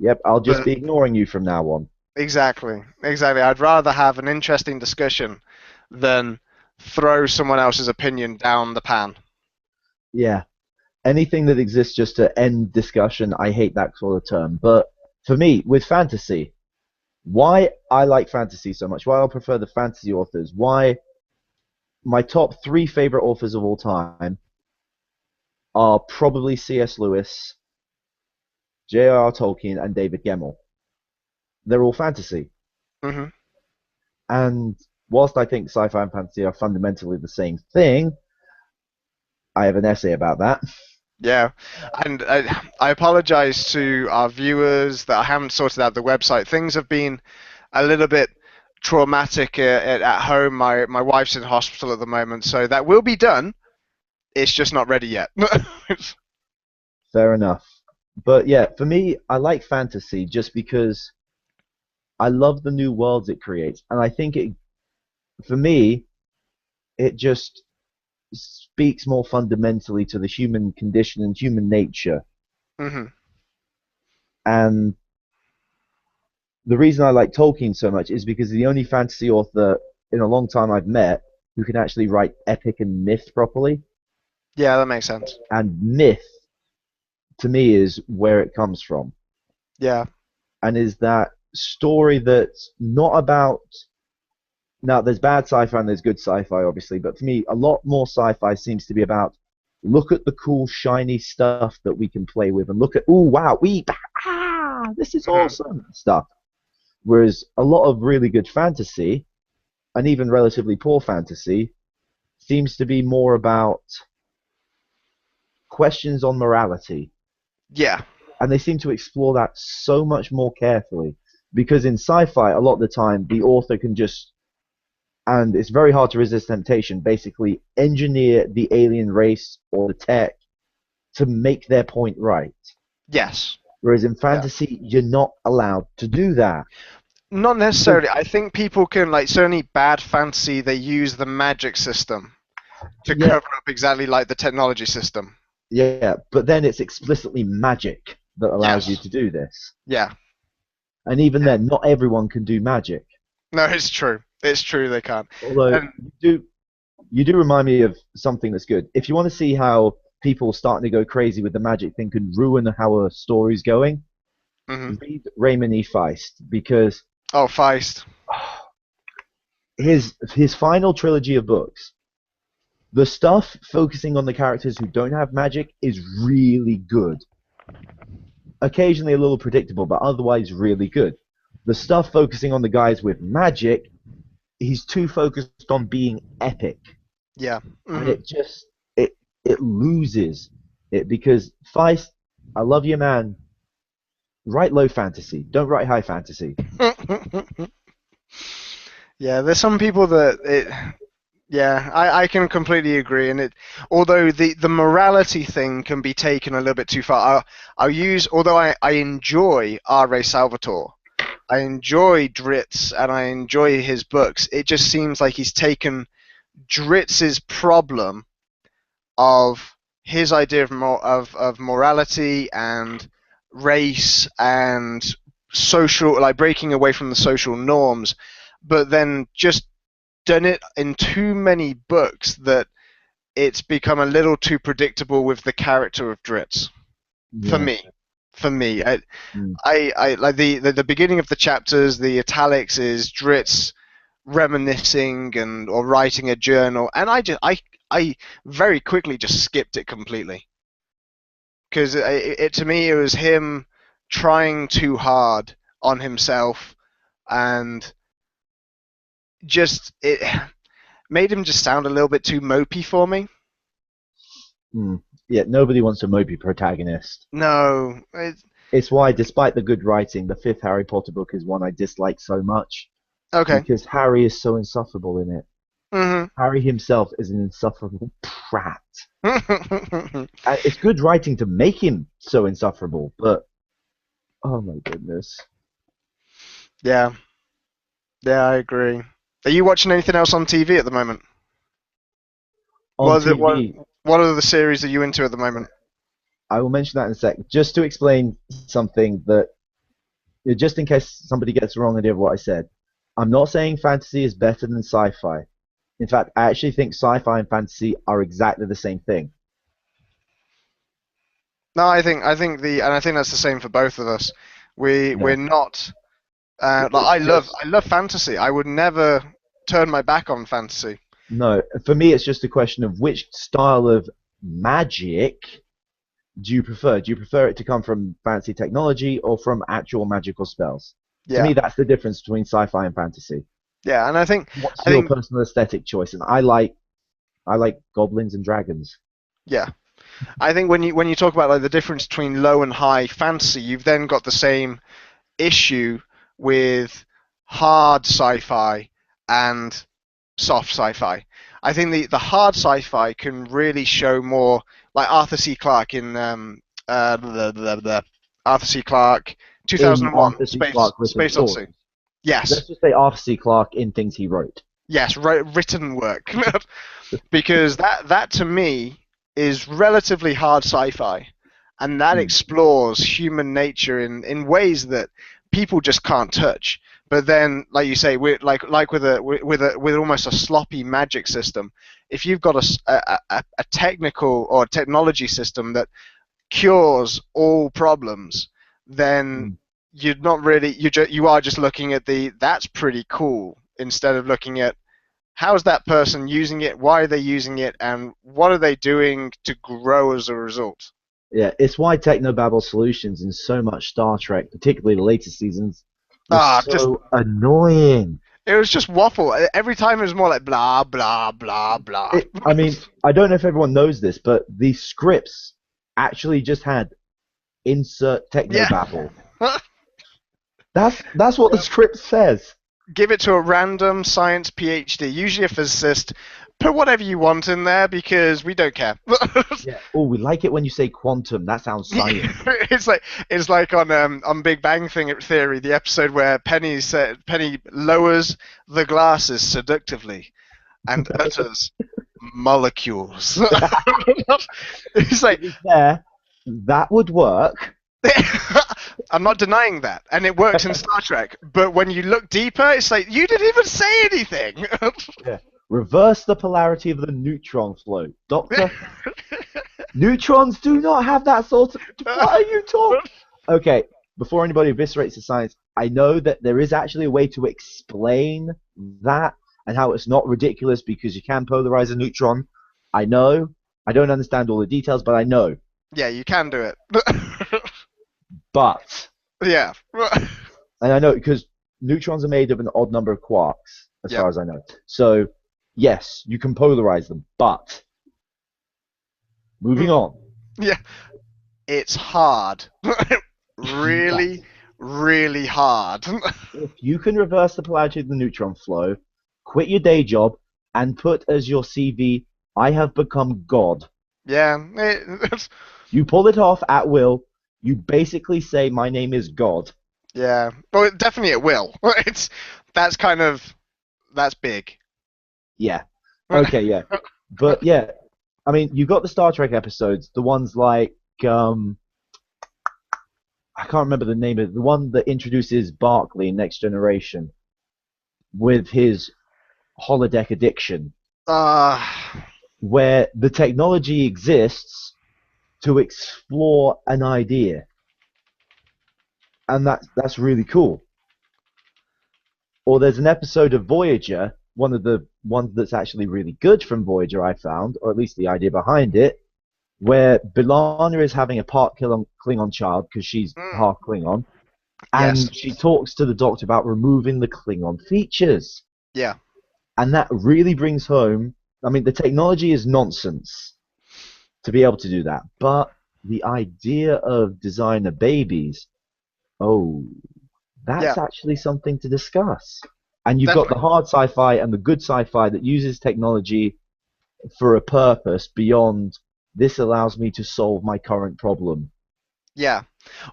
Yep, I'll just But be ignoring you from now on. exactly, exactly. I'd rather have an interesting discussion than throw someone else's opinion down the pan. Yeah, anything that exists just to end discussion, I hate that sort of term. But for me, with fantasy, why I like fantasy so much, why I prefer the fantasy authors, why my top three favorite authors of all time are probably C.S. Lewis, J.R.R. Tolkien, and David Gemmell. They're all fantasy. Hmm. And whilst I think sci-fi and fantasy are fundamentally the same thing, I have an essay about that. Yeah, and I apologize to our viewers that I haven't sorted out the website. Things have been a little bit traumatic at home. My wife's in hospital at the moment, so that will be done. It's just not ready yet. Fair enough. But yeah, for me, I like fantasy just because I love the new worlds it creates. And I think for me, it just speaks more fundamentally to the human condition and human nature. Hmm. And the reason I like Tolkien so much is because the only fantasy author in a long time I've met who can actually write epic and myth properly. Yeah, that makes sense. And myth, to me, is where it comes from. Yeah. And is that story that's not about. Now, there's bad sci-fi and there's good sci-fi, obviously, but for me, a lot more sci-fi seems to be about look at the cool, shiny stuff that we can play with, and look at, oh, wow, this is Hmm. awesome stuff. Whereas a lot of really good fantasy, and even relatively poor fantasy, seems to be more about questions on morality. Yeah. And they seem to explore that so much more carefully. Because in sci fi, a lot of the time, the author can just, and it's very hard to resist temptation, basically engineer the alien race or the tech to make their point right. Yes. Whereas in Yeah. fantasy, you're not allowed to do that. Not Because, necessarily. I think people can like certainly bad fantasy. They use the magic system to yeah, cover up exactly like the technology system. yeah, but then it's explicitly magic that allows you Yes. to do this. Yeah. And even Yeah. then, not everyone can do magic. No, it's true. It's true they can't. Although And you do remind me of something that's good. If you want to see how people starting to go crazy with the magic thing can ruin how a story's going, mhm. read Raymond E. Feist because Oh, Feist. his final trilogy of books, the stuff focusing on the characters who don't have magic is really good. Occasionally a little predictable, but otherwise really good. The stuff focusing on the guys with magic, he's too focused on being epic, Yeah. and Hmm. it loses it because Feist, I love you, man. Write low fantasy, don't write high fantasy. Yeah, there's some people that it. Yeah, I can completely agree. And it, although the morality thing can be taken a little bit too far, I'll use. Although I enjoy R. Ray Salvatore, I enjoy Dritz and I enjoy his books. It just seems like he's taken Dritz's problem of his idea of morality and race and social, like breaking away from the social norms, but then just done it in too many books that it's become a little too predictable with the character of Dritz. For Yeah. me, for me, Mm. I like the beginning of the chapters. The italics is Dritz reminiscing and or writing a journal, and I very quickly just skipped it completely because to me it was him trying too hard on himself and just it made him just sound a little bit too mopey for me. Mm. Yeah, nobody wants a mopey protagonist. No, It's why, despite the good writing, the fifth Harry Potter book is one I dislike so much okay. because Harry is so insufferable in it. Hmm. Harry himself is an insufferable prat. It's good writing to make him so insufferable, but oh my goodness. Yeah, yeah, I agree. Are you watching anything else on TV at the moment? On What TV, what are the series are you into at the moment? I will mention that in a sec. Just to explain something that, just in case somebody gets the wrong idea of what I said, I'm not saying fantasy is better than sci-fi. In fact, I actually think sci-fi and fantasy are exactly the same thing. No, I think that's the same for both of us. Yeah. We're not like It's just I love fantasy. I would never turn my back on fantasy. no. For me, it's just a question of which style of magic do you prefer? Do you prefer it to come from fancy technology or from actual magical spells? To Yeah, me, that's the difference between sci-fi and fantasy. yeah, and What's I your think personal aesthetic choice? And I like goblins and dragons. yeah, I think when you talk about like the difference between low and high fantasy, you've then got the same issue with hard sci-fi and soft sci-fi. I think the hard sci-fi can really show more, like Arthur C. Clarke in the Arthur C. Clarke In 2001 Arthur C. Clarke written Space Odyssey. stories. Yes, Let's just say Arthur C. Clarke in things he wrote. yes, written work because that to me is relatively hard sci-fi, and that Hmm. explores human nature in ways that people just can't touch. But then, like you say, we're like with almost a sloppy magic system. If you've got a technical or technology system that cures all problems, then Hmm. you're not really you are just looking at the that's pretty cool instead of looking at how's that person using it, why are they using it, and what are they doing to grow as a result. Yeah, it's why Technobabble solutions in so much Star Trek, particularly the later seasons, were Just so annoying. it was just waffle. Every time it was more like blah blah blah blah. I mean, I don't know if everyone knows this, but the scripts actually just had insert Yeah. Technobabble. That's what the script says. Give it to a random science PhD, usually a physicist. Put whatever you want in there because we don't care. Yeah. Oh, we like it when you say quantum. That sounds science. It's like on Big Bang Theory, the episode where Penny lowers the glasses seductively and utters molecules. It's To like be fair, that would work. I'm not denying that, and it works in Star Trek. But when you look deeper, it's like you didn't even say anything. Yeah. Reverse the polarity of the neutron flow. Doctor, neutrons do not have that sort of. What are you talking? Okay, before anybody eviscerates the science, I know that there is actually a way to explain that and how it's not ridiculous because you can polarize a neutron. I know. I don't understand all the details, but I know. Yeah, you can do it. But, Yeah. and I know because neutrons are made of an odd number of quarks, as Yep. far as I know. So, yes, you can polarize them, but moving on. Yeah. It's hard. Yes. Really, really hard. If you can reverse the polarity of the neutron flow, quit your day job, and put as your CV, I have become God. Yeah. You pull it off at will. You basically say, my name is God. Yeah. Well, definitely it will. It's that's kind of that's big. Yeah. Okay, yeah. But yeah, I mean, you got the Star Trek episodes, the ones like I can't remember the name of it, the one that introduces Barclay in Next Generation with his holodeck addiction, Uh, where the technology exists to explore an idea, and that's really cool. Or there's an episode of Voyager, one of the ones that's actually really good from Voyager, I found, or at least the idea behind it, where B'Elanna is having a part Klingon child because she's mm, half Klingon, yes. and she talks to the doctor about removing the Klingon features. Yeah. And that really brings home, I mean, the technology is nonsense to be able to do that, but the idea of designer babies, oh, Yeah. that's actually something to discuss. And you've got the Definitely. hard sci-fi and the good sci-fi that uses technology for a purpose beyond this allows me to solve my current problem. Yeah.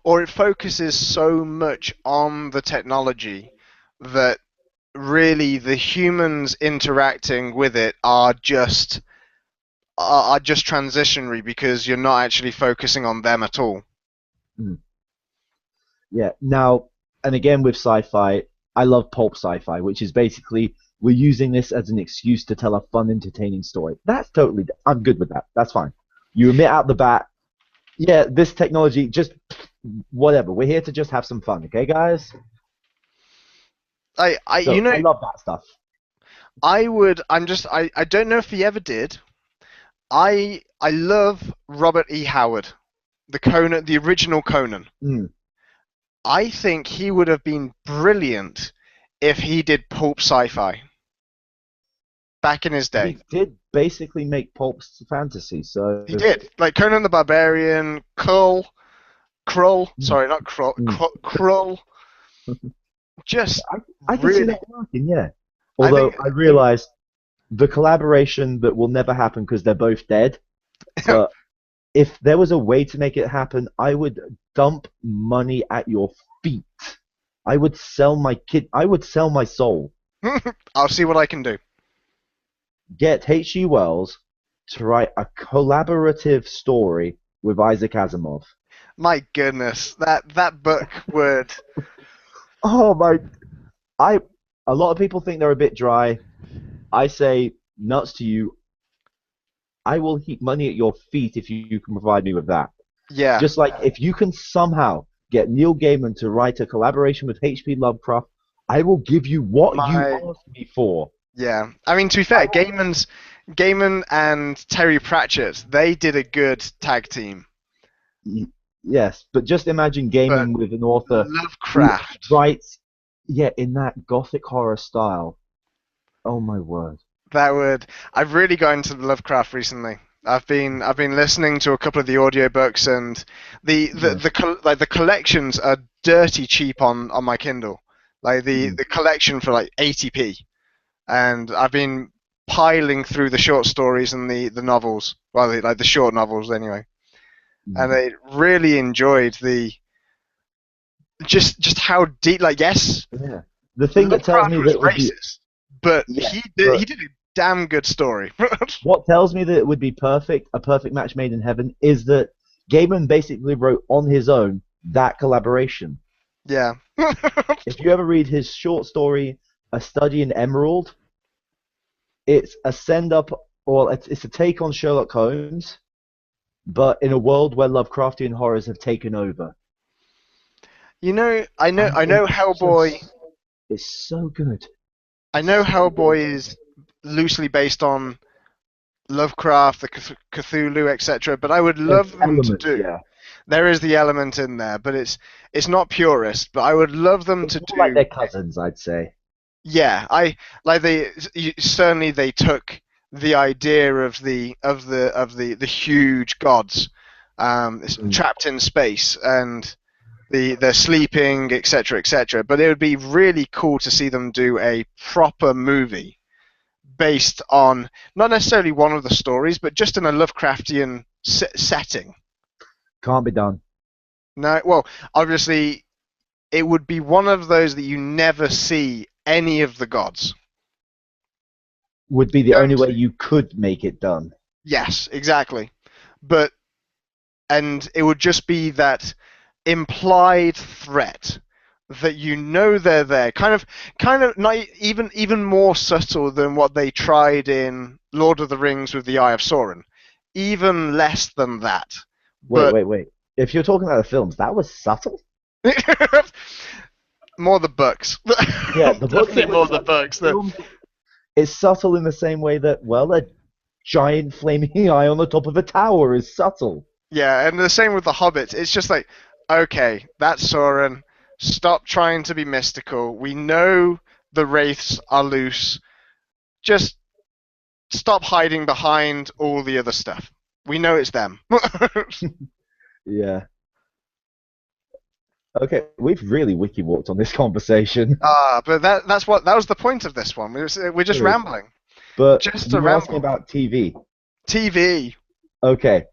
Or it focuses so much on the technology that really the humans interacting with it are just transitionary because you're not actually focusing on them at all. Mm. Yeah. Now, and again with sci-fi, I love pulp sci-fi, which is basically we're using this as an excuse to tell a fun, entertaining story. That's totally, I'm good with that. That's fine. You admit out the bat, yeah, this technology, just whatever. We're here to just have some fun, okay, guys? You So I know, love that stuff. I don't know if he ever did. I love Robert E. Howard, the original Conan. Mm. I think he would have been brilliant if he did pulp sci-fi back in his day. He did basically make pulp fantasy, He so did. Like Conan the Barbarian, Krull, mm, sorry, not Krull, mm. Krull, just I, I can see really, that working, yeah. I think, Although I realized the collaboration that will never happen because they're both dead. But if there was a way to make it happen, I would dump money at your feet. I would sell my kid. I would sell my soul. I'll see what I can do. Get H.G. Wells to write a collaborative story with Isaac Asimov. My goodness, that book would, Oh my! I a lot of people think they're a bit dry. I say nuts to you. I will heap money at your feet if you can provide me with that. yeah, Just like if you can somehow get Neil Gaiman to write a collaboration with H.P. Lovecraft, I will give you what you my, asked me for. yeah. I mean, to be I fair, will. Gaiman and Terry Pratchett, they did a good tag team, Yes, but just imagine but Gaiman with an author who Lovecraft, writes, yeah, in that gothic horror style. Oh my word. that would. I've really got into the Lovecraft recently. I've been listening to a couple of the audiobooks and Yeah. like the collections are dirty cheap on my Kindle. Like the Mm, the collection for like 80p, and I've been piling through the short stories and the novels, well, like the short novels anyway. mm. And I really enjoyed the just how deep. Like, yes, Yeah. The thing that tells Lovecraft me that was it would be, racist, but yes, he but did a damn good story. what tells me that it would be perfect, a perfect match made in heaven, is that Gaiman basically wrote on his own that collaboration. Yeah. If you ever read his short story, A Study in Emerald, it's a send up, or it's a take on Sherlock Holmes, but in a world where Lovecraftian horrors have taken over. I And I know Hellboy. it's so good. I know So good. Hellboy is loosely based on Lovecraft, the Cthulhu, etc. But I would There's love them to elements, do. yeah. There is the element in there, but it's not purist. But I would love them It's to more like do. their cousins, I'd say. Yeah, I like certainly they took the idea of the huge gods, Mm. trapped in space, and they're sleeping, etc., etc. But it would be really cool to see them do a proper movie based on not necessarily one of the stories, but just in a Lovecraftian setting. Can't be done. No, well, obviously it would be one of those that you never see any of the gods. Would be You the only don't. way you could make it done. Yes, exactly. But and it would just be that implied threat that you know they're there, kind of not even more subtle than what they tried in Lord of the Rings with the Eye of Sauron, even less than that. Wait, But wait, wait. If you're talking about the films, that was subtle. more the books. Yeah, the books Definitely it was more the subtle. books. The The, films, it's subtle in the same way that, well, a giant flaming eye on the top of a tower is subtle. yeah, and the same with the Hobbits. It's just like, okay, that's Sauron. Stop trying to be mystical. We know the wraiths are loose. Just stop hiding behind all the other stuff. We know it's them. Yeah. Okay, we've really wiki walked on this conversation. But that was the point of this one. We're just True. rambling, But just a you were asking ramble. about TV. TV. Okay.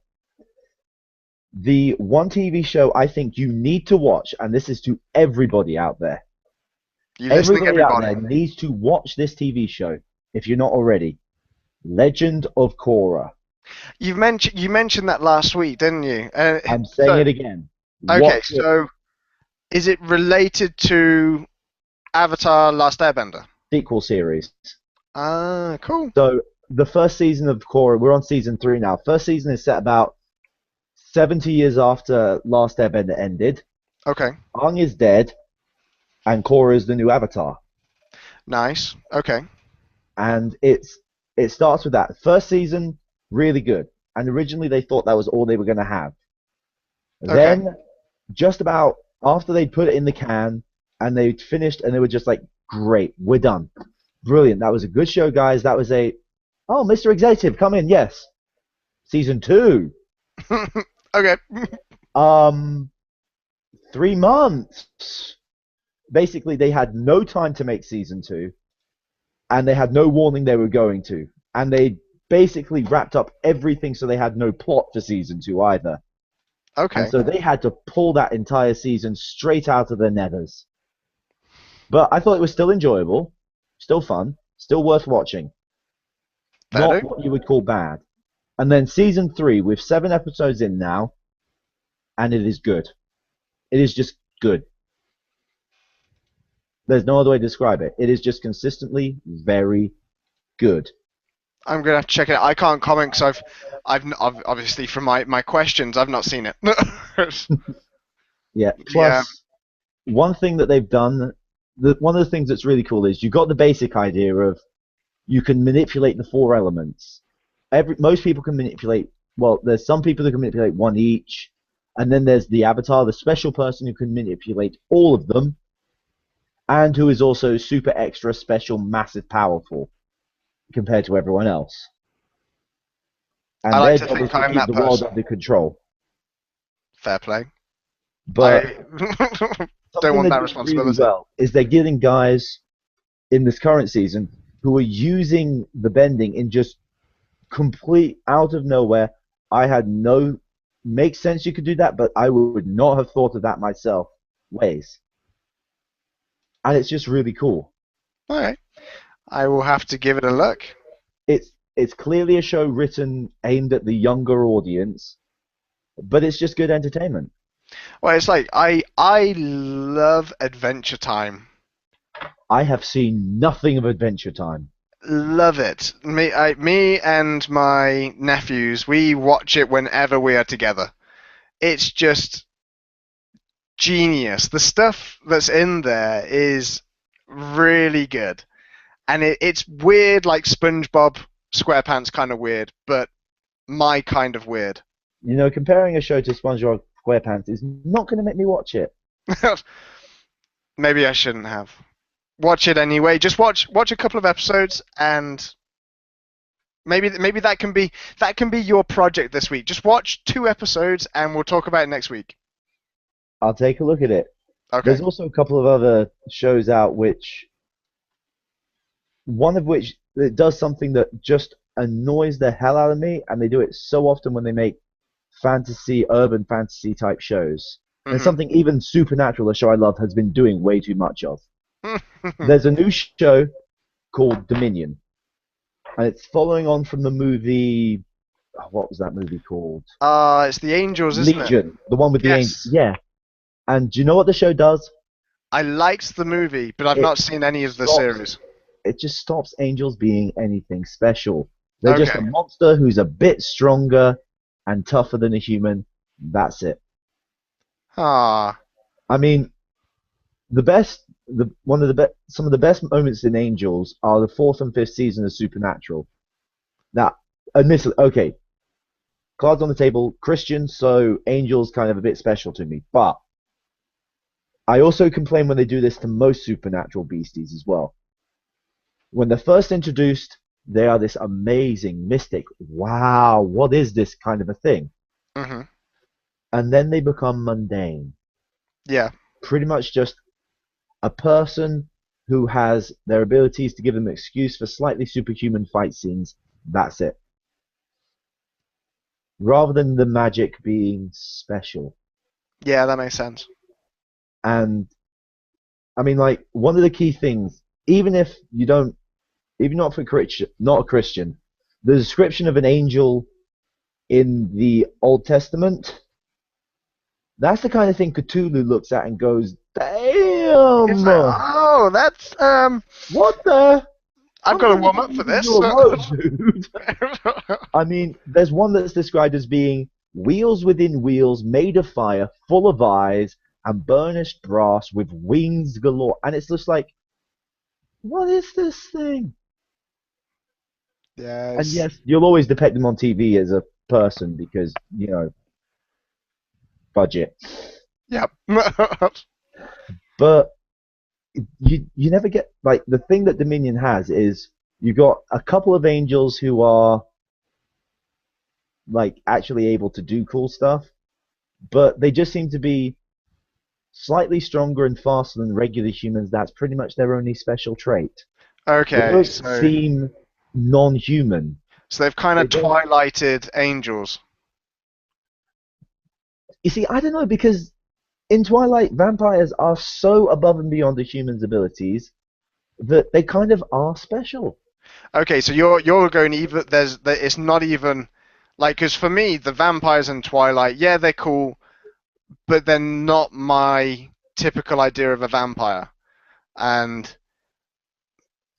The one TV show I think you need to watch, and this is to everybody out there. You listening, Everybody out everybody? there needs to watch this TV show if you're not already. Legend of Korra. You mentioned that last week, didn't you? I'm saying So it again. okay, Watch it. so is it related to Avatar: Last Airbender? Sequel series. Ah, cool. So the first season of Korra, we're on season 3 now. First season is set about 70 years after Last Airbender ended. Okay, Aang is dead, and Korra is the new Avatar. nice. Okay, And it starts with that. First season, really good. And originally they thought that was all they were going to have. okay. Then, just about after they'd put it in the can and they'd finished, and they were just like, great, we're done. Brilliant. That was a good show, guys. That was oh, Mr. Executive, come in. Yes. Season 2. Okay. Um, 3 months. Basically, they had no time to make season 2, and they had no warning they were going to. And they basically wrapped up everything so they had no plot for season 2 either. And Okay. so they had to pull that entire season straight out of their nethers. But I thought it was still enjoyable, still fun, still worth watching. Fair Not do. what you would call bad. And then season 3, with 7 episodes in now, and it is good. It is just good. There's no other way to describe it. It is just consistently very good. I'm gonna have to check it out. I can't comment because obviously from my questions I've not seen it. Yeah. Yeah. Plus, one thing that they've done, one of the things that's really cool is you got the basic idea of you can manipulate the 4 elements. Most people can manipulate. Well, there's some people who can manipulate one each, and then there's the avatar, the special person who can manipulate all of them, and who is also super extra special, massive, powerful compared to everyone else. I And like their to job is think to I'm keep that the world person. under control. Fair play. But I don't something want they're that doing really responsibility. well is they're getting guys in this current season who are using the bending in just complete out of nowhere. I had no makes sense you could do that, but I would not have thought of that myself ways. And it's just really cool. Okay. I will have to give it a look. It's clearly a show written aimed at the younger audience, but it's just good entertainment. Well, it's like I love Adventure Time. I have seen nothing of Adventure Time. Love it. Me and my nephews, we watch it whenever we are together. It's just genius. The stuff that's in there is really good, and it's weird, like SpongeBob SquarePants kind of weird, but my kind of weird. You know, comparing a show to SpongeBob SquarePants is not going to make me watch it. Maybe I shouldn't have. Watch it anyway. Just watch a couple of episodes, and maybe that can be your project this week. Just watch 2 episodes, and we'll talk about it next week. I'll take a look at it. There's Okay. also a couple of other shows out which one of which it does something that just annoys the hell out of me, and they do it so often when they make urban fantasy type shows. and Hmm. something even supernatural, a show I love, has been doing way too much of. There's a new show called Dominion, and it's following on from the movie. Oh, what was that movie called? It's the Angels, isn't it? Legion, the one with the angel. Yes. Yeah. And do you know what the show does? I liked the movie, but I've It not seen any of the stops. series. It just stops angels being anything special. They're just a Okay. monster who's a bit stronger and tougher than a human. That's it. Ah. I mean, the best, the one of the best, some of the best moments in Angels are the fourth and fifth season of Supernatural. Now, admittedly, okay, cards on the table, Christian, so Angels kind of a bit special to me, but I also complain when they do this to most supernatural beasties as well. When they're first introduced, they are this amazing, mystic, wow, what is this kind of a thing? Hmm. And then they become mundane. Yeah. Pretty much just a person who has their abilities to give them an excuse for slightly superhuman fight scenes. That's it. Rather than the magic being special. Yeah, that makes sense. And I mean, like, one of the key things, even if you don't, even not for Christian, not a Christian, the description of an angel in the Old Testament, that's the kind of thing Cthulhu looks at and goes, It's damn, like, oh, that's what the? I've I'm got to going to warm be up for leaving you this. alone, dude. I mean, there's one that's described as being wheels within wheels, made of fire, full of eyes, and burnished brass with wings galore. And it's just like, what is this thing? And Yes. yes, you'll always depict him on TV as a person because, budget. Yep. But you never get like the thing that Dominion has is you've got a couple of angels who are like actually able to do cool stuff, but they just seem to be slightly stronger and faster than regular humans. That's pretty much their only special trait. They Okay, don't so seem non-human. they've kind They of don't. twilighted angels. You see, I don't know because in Twilight, vampires are so above and beyond a human's abilities that they kind of are special. Okay, so you're going even it's not even like because for me the vampires in Twilight, yeah, they're cool, but they're not my typical idea of a vampire. And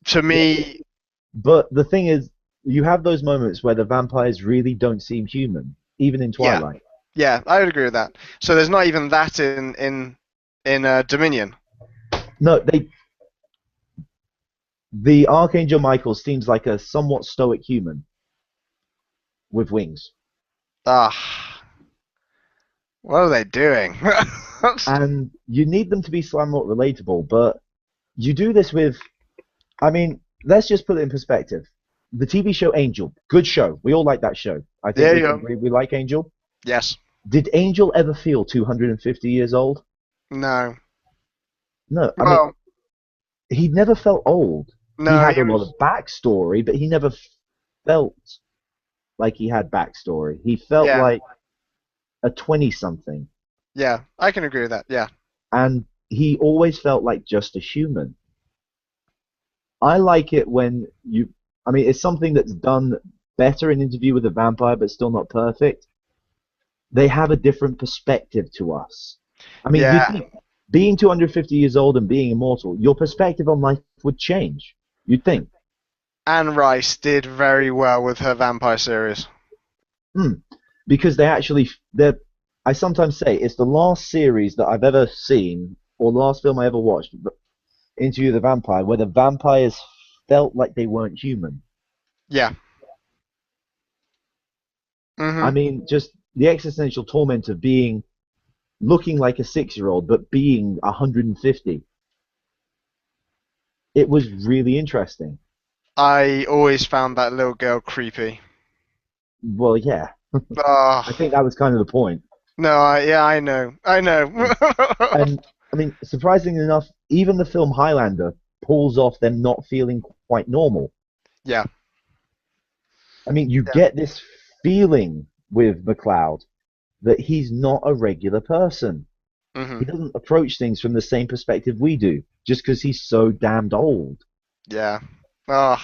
to Yeah, me, but the thing is, you have those moments where the vampires really don't seem human, even in yeah, Twilight. yeah, I would agree with that. So there's not even that in Dominion. No, the Archangel Michael seems like a somewhat stoic human with wings. Ah, what are they doing? And you need them to be somewhat relatable, but you do this with, I mean, let's just put it in perspective. The TV show Angel, good show. We all like that show. I think Yeah, we can yeah. agree we like Angel. Yes. Did Angel ever feel 250 years old? No. No, I mean, Well, he never felt old. He no, had he a lot was. of backstory, but he never felt like he had backstory. He felt Yeah, like a 20 something. yeah. I can agree with that. Yeah. And he always felt like just a human. I like it when I mean, it's something that's done better in Interview with a Vampire, but still not perfect. They have a different perspective to us. I mean, you Yeah. think being 250 years old and being immortal, your perspective on life would change. You'd think. Anne Rice did very well with her vampire series. Hmm. Because they're I sometimes say it's the last series that I've ever seen or the last film I ever watched, Interview with the Vampire, where the vampires felt like they weren't human. Yeah. I Mhm. mean, just the existential torment of being looking like a 6-year-old but being 150. It was really interesting. I always found that little girl creepy. Well, yeah, I Ah. think that was kind of the point. No, yeah, I know. I know. And I mean, surprisingly enough, even the film Highlander pulls off them not feeling quite normal. Yeah. I mean, you Yeah. get this feeling with McLeod that he's not a regular person. He Hmm. doesn't approach things from the same perspective we do, just because he's so damned old. Yeah. Oh,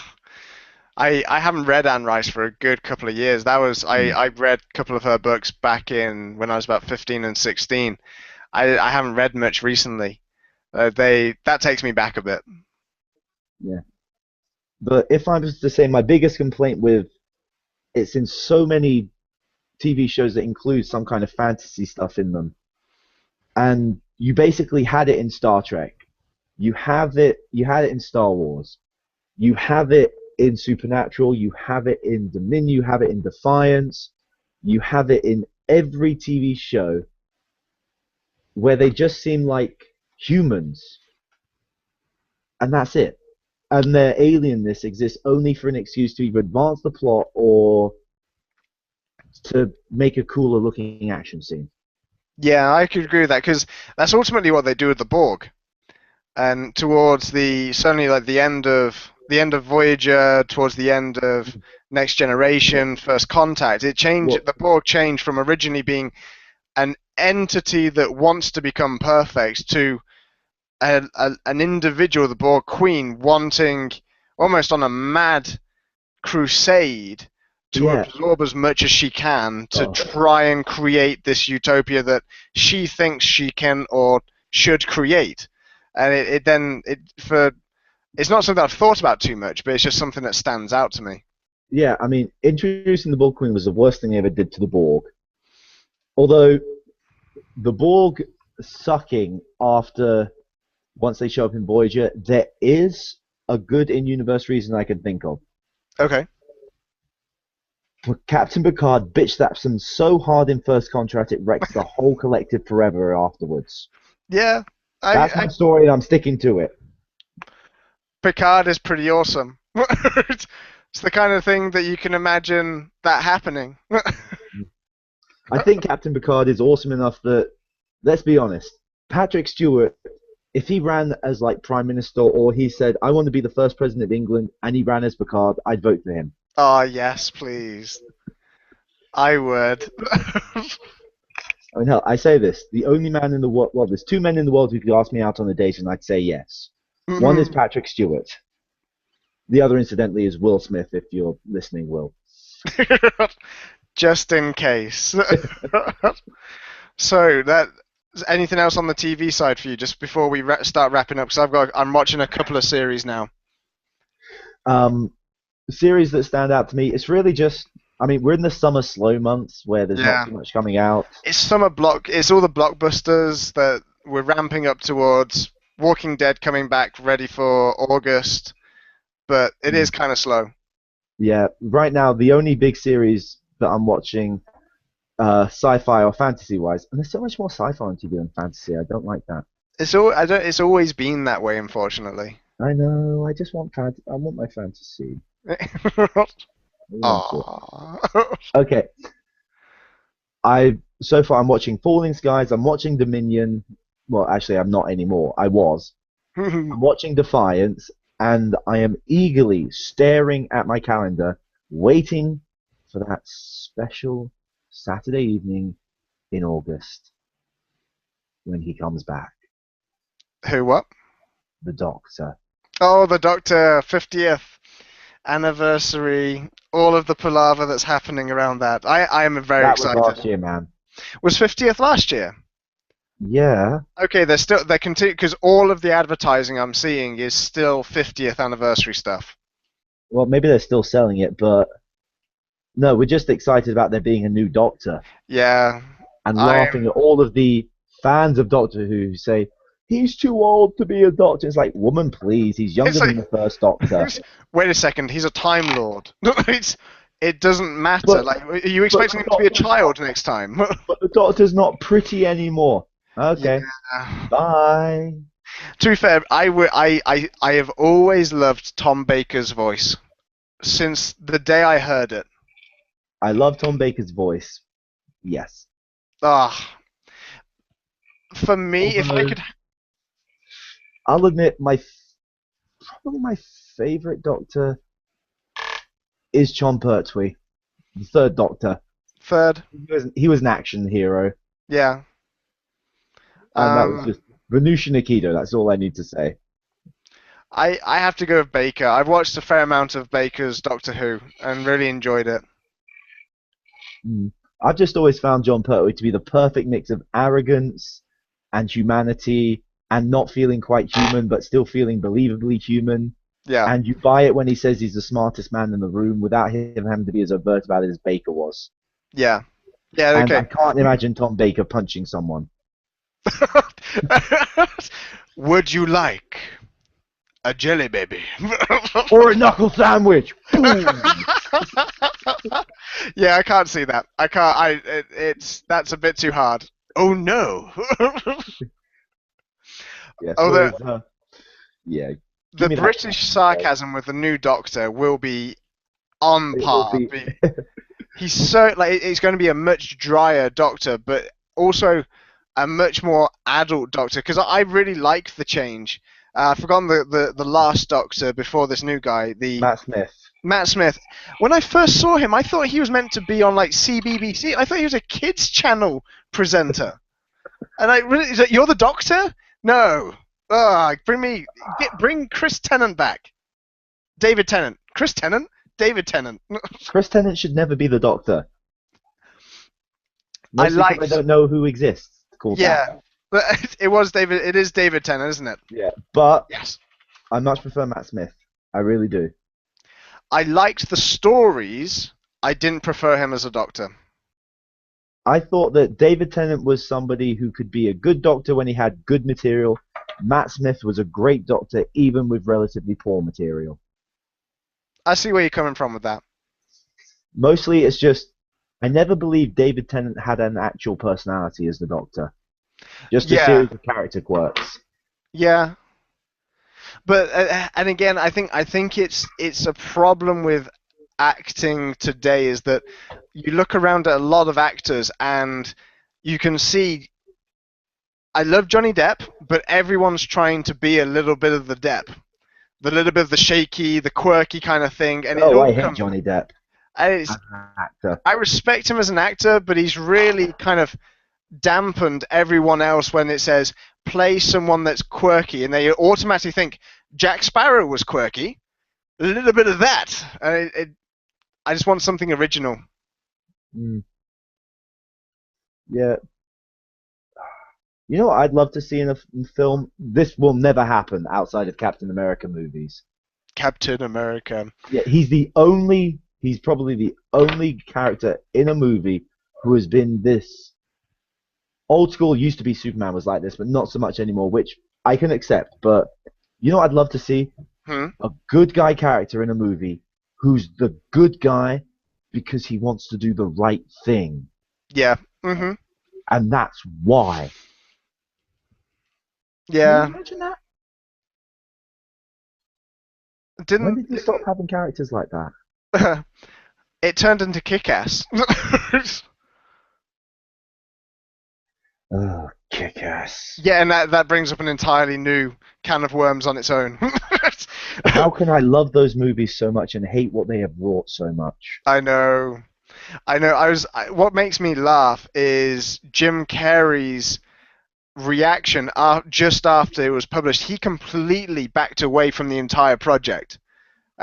I haven't read Anne Rice for a good couple of years. That was Hmm. I read a couple of her books back in when I was about 15 and 16. I haven't read much recently. They that takes me back a bit. Yeah. But if I was to say my biggest complaint with it's in so many TV shows that include some kind of fantasy stuff in them, and you basically had it in Star Trek. You had it in Star Wars. You have it in Supernatural. You have it in Dominion. You have it in Defiance. You have it in every TV show where they just seem like humans, and that's it. And their alienness exists only for an excuse to either advance the plot or to make a cooler looking action scene. Yeah, I could agree with that because that's ultimately what they do with the Borg. And towards the certainly like the end of Voyager, towards the end of Next Generation, First Contact, it changed. Well, The Borg changed from originally being an entity that wants to become perfect to an individual, the Borg Queen, wanting almost on a mad crusade to yeah, absorb as much as she can to oh, try and create this utopia that she thinks she can or should create. And it then it for it's not something I've thought about too much, but it's just something that stands out to me. yeah. I mean, introducing the Borg Queen was the worst thing they ever did to the Borg. Although the Borg sucking after once they show up in Voyager, there is a good in-universe reason I can think of. Okay. Captain Picard bitch slaps them so hard in First Contract it wrecks the whole collective forever afterwards. Yeah, That's I my story and I'm sticking to it. Picard is pretty awesome. It's the kind of thing that you can imagine that happening. I think Captain Picard is awesome enough that, let's be honest, Patrick Stewart, if he ran as like Prime Minister or he said, I want to be the first President of England and he ran as Picard, I'd vote for him. Oh yes, please. I would. I mean, hell, I say this: the only man in the world, well, there's two men in the world who could ask me out on a date, and I'd say yes. One is Patrick Stewart. The other, incidentally, is Will Smith. If you're listening, Will. Just in case. So that anything else on the TV side for you just before we start wrapping up? Because I'm watching a couple of series now. Um, Series that stand out to me, it's really just, I mean, we're in the summer slow months where there's not Yeah, too much coming out. it's summer block. It's all the blockbusters that we're ramping up towards. Walking Dead coming back, ready for August, but it is Mm. kind of slow. Yeah, right now the only big series that I'm watching, sci-fi or fantasy-wise, and there's so much more sci-fi on TV than fantasy. I don't like that. It's always been that way, unfortunately. I know. I just want I want my fantasy. I want it. Aww. Okay, I so far I'm watching Falling Skies. I'm watching Dominion. Well, actually, I'm not anymore. I was. I'm watching Defiance, and I am eagerly staring at my calendar, waiting for that special Saturday evening in August when he comes back. Who? What? The Doctor. Oh, the Doctor 50th anniversary. All of the palaver that's happening around that. I am very That was excited. last year, man. Was 50th last year? Yeah. Okay, they're continue because all of the advertising I'm seeing is still 50th anniversary stuff. Well, maybe they're still selling it, but no, we're just excited about there being a new Doctor Yeah, and laughing I'm. at all of the fans of Doctor Who who say he's too old to be a Doctor. It's like, woman, please, he's younger It's like, than the first Doctor. wait a second, he's a Time Lord. It doesn't matter. But Like, are you but expecting the him to be a Doctor's not child next time? but the Doctor's not pretty anymore. Okay, Yeah. bye. To be fair, I have always loved Tom Baker's voice since the day I heard it. I love Tom Baker's voice. Yes. Ah, for me, if I Although could, I'll admit probably my favorite Doctor is John Pertwee, the third Doctor. third, He was an action hero. yeah. And that was Um, just Venusia Nikito. That's all I need to say. I have to go with Baker. I've watched a fair amount of Baker's Doctor Who and really enjoyed it. Mm. I've just always found John Pertwee to be the perfect mix of arrogance and humanity and not feeling quite human, but still feeling believably human. Yeah, And you buy it when he says he's the smartest man in the room without him having to be as overt about it as Baker was. yeah, yeah. And I Okay. can't imagine Tom Baker punching someone. Would you like a jelly baby? Or a knuckle sandwich! Boom! Yeah, I can't see that. I can't. It's that's a bit too hard. Oh no. Yes, Oh, whereas, yeah, give the me that British sandwich, guys. sarcasm with the new Doctor will be on It will par. be. He's so like it's going to be a much drier Doctor, but also a much more adult Doctor. Because I really like the change. I've forgotten the last Doctor before this new guy, the Matt Smith. Matt Smith. When I first saw him, I thought he was meant to be on like CBBC. I thought he was a kids channel presenter. And I really, is that, you're the Doctor? No. Bring Chris Tennant back. David Tennant. Chris Tennant? David Tennant. Chris Tennant should never be the Doctor. I Mostly because I liked. don't know who exists called that. Yeah. But it was David. It is David Tennant, isn't it? Yeah, but Yes. I much prefer Matt Smith. I really do. I liked the stories. I didn't prefer him as a Doctor. I thought that David Tennant was somebody who could be a good Doctor when he had good material. Matt Smith was a great Doctor even with relatively poor material. I see where you're coming from with that. Mostly it's just I never believed David Tennant had an actual personality as the Doctor. Just a Yeah. series of character quirks. Yeah. But and again, I think it's a problem with acting today is that you look around at a lot of actors and you can see I love Johnny Depp, but everyone's trying to be a little bit of the Depp, the little bit of the shaky, the quirky kind of thing, and it Oh, I all hate comes. Johnny Depp It's, as an actor. I respect him as an actor, but he's really kind of dampened everyone else when it says play someone that's quirky, and they automatically think Jack Sparrow was quirky. A little bit of that. I just want something original. Mm, yeah. You know what I'd love to see in a film? This will never happen outside of Captain America movies. Captain America. Yeah, he's probably the only character in a movie who has been this old school used to be Superman was like this, but not so much anymore, which I can accept. But you know what I'd love to see? Hmm. A good guy character in a movie who's the good guy because he wants to do the right thing. Yeah. Mhm. And that's why. Can you Yeah. imagine that? When Didn't did you stop having characters like that? didn't it turned into Kick-Ass? Oh, kick ass. Yeah, and that brings up an entirely new can of worms on its own. How can I love those movies so much and hate what they have wrought so much? I know. I know. What makes me laugh is Jim Carrey's reaction just after it was published. He completely backed away from the entire project,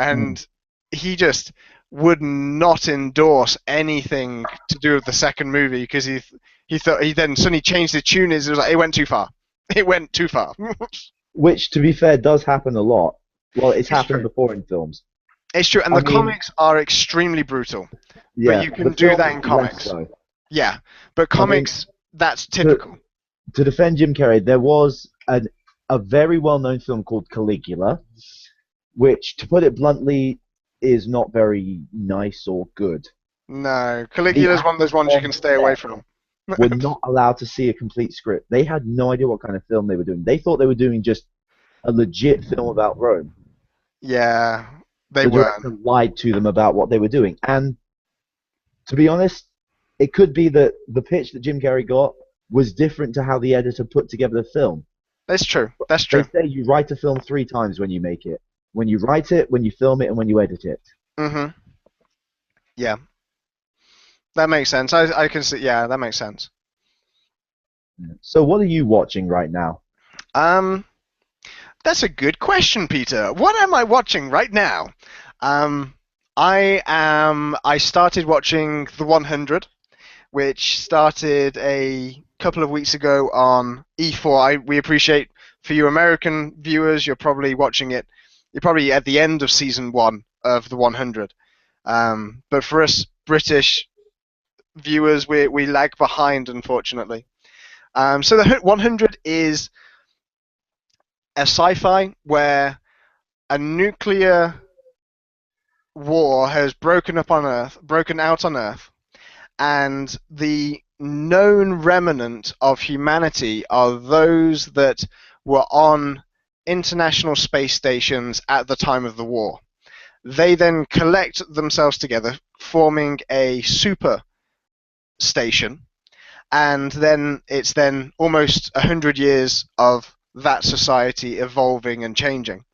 Mm. and he just would not endorse anything to do with the second movie because he thought he then suddenly changed the tune. It was like it went too far. It went too far. Which, to be fair, does happen a lot. Well, it's It's happened true. before in films. It's true, and I the mean, comics are extremely brutal. But yeah, you the can do that films in less comics. so. Yeah, but I mean, comics, that's to typical. to defend Jim Carrey, there was a very well-known film called Caligula, which, to put it bluntly, is not very nice or good. No, The Caligula's one of those actors ones you can on stay away set from. were not allowed to see a complete script. They had no idea what kind of film they were doing. They thought they were doing just a legit film about Rome. Yeah, they The weren't. director lied to them about what they were doing. And to be honest, it could be that the pitch that Jim Carrey got was different to how the editor put together the film. That's true. That's They true. say you write a film three times when you make it. When you write it, when you film it, and when you edit it. Mhm. Yeah, that makes sense. I can see. Yeah, that makes sense. So what are you watching right now? Um, that's a good question, Peter. What am I watching right now? Um, I started watching The 100, which started a couple of weeks ago on E4. We appreciate for you American viewers, you're probably watching it. You're probably at the end of season one of The 100. But for us British viewers, we lag behind, unfortunately. So the 100 is a sci-fi where a nuclear war has broken out on Earth, and the known remnant of humanity are those that were on international space stations at the time of the war. They then collect themselves together, forming a super station, and then it's then almost 100 years of that society evolving and changing.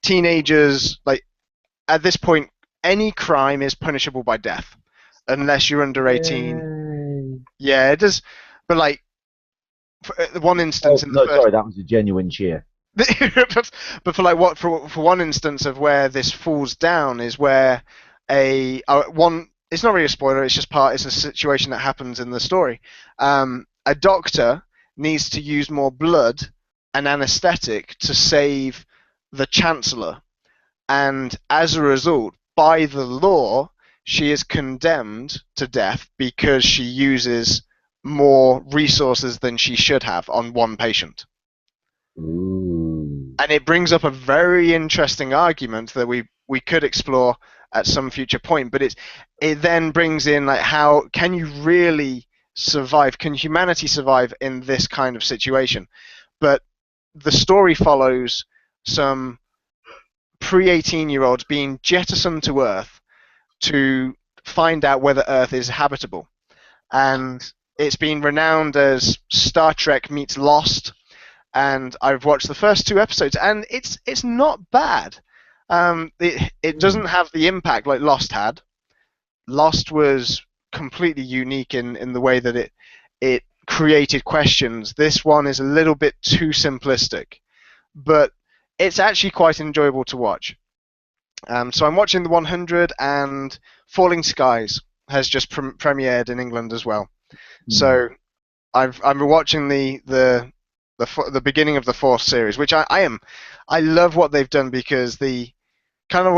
Teenagers, like at this point, any crime is punishable by death unless you're under 18. Yay. Yeah, it does. But like one instance Oh, in the no, first, sorry, that was a genuine cheer. but for like what for one instance of where this falls down is where a one. It's not really a spoiler. It's just part. It's a situation that happens in the story. A doctor needs to use more blood and anesthetic to save the chancellor, and as a result, by the law, she is condemned to death because she uses more resources than she should have on one patient. Ooh. And it brings up a very interesting argument that we could explore at some future point. But it then brings in like how can you really survive? Can humanity survive in this kind of situation? But the story follows some pre-18-year-olds being jettisoned to Earth to find out whether Earth is habitable. And it's been renowned as Star Trek meets Lost. And I've watched the first two episodes, and it's not bad. It Hmm. doesn't have the impact like Lost had. Lost was completely unique in the way that it created questions. This one is a little bit too simplistic, but it's actually quite enjoyable to watch. So I'm watching the 100, and Falling Skies has just premiered in England as well. Hmm. So I'm watching the beginning of the fourth series, which I love what they've done because the kind of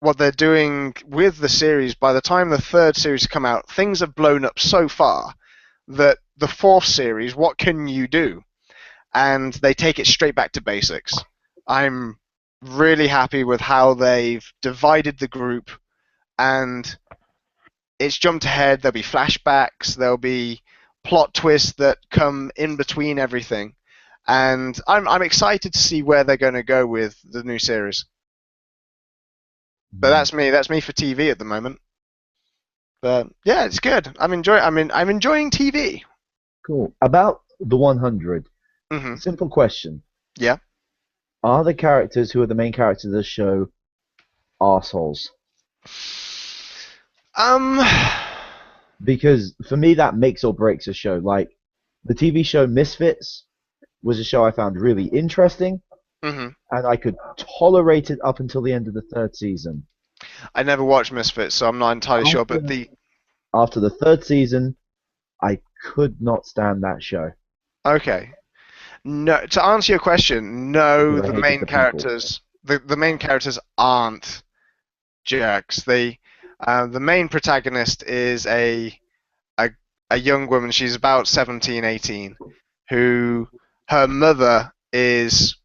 what they're doing with the series. By the time the third series come out, things have blown up so far that the fourth series, what can you do? And they take it straight back to basics. I'm really happy with how they've divided the group, and it's jumped ahead. There'll be flashbacks. There'll be plot twists that come in between everything, and I'm excited to see where they're going to go with the new series. But Hmm. that's me. That's me for TV at the moment. But yeah, it's good. I'm enjoying TV. Cool. About the 100, Hmm. simple question. Yeah. Are the characters who are the main characters of the show assholes? Um. Because for me, that makes or breaks a show. Like the TV show Misfits was a show I found really interesting, Hmm. and I could tolerate it up until the end of the third season. I never watched Misfits, so I'm not entirely sure. But After the after the third season, I could not stand that show okay. No, to answer your question, no, because I hated the people. the main characters aren't jerks. The main protagonist is a a young woman. She's about 17, 18, who her mother is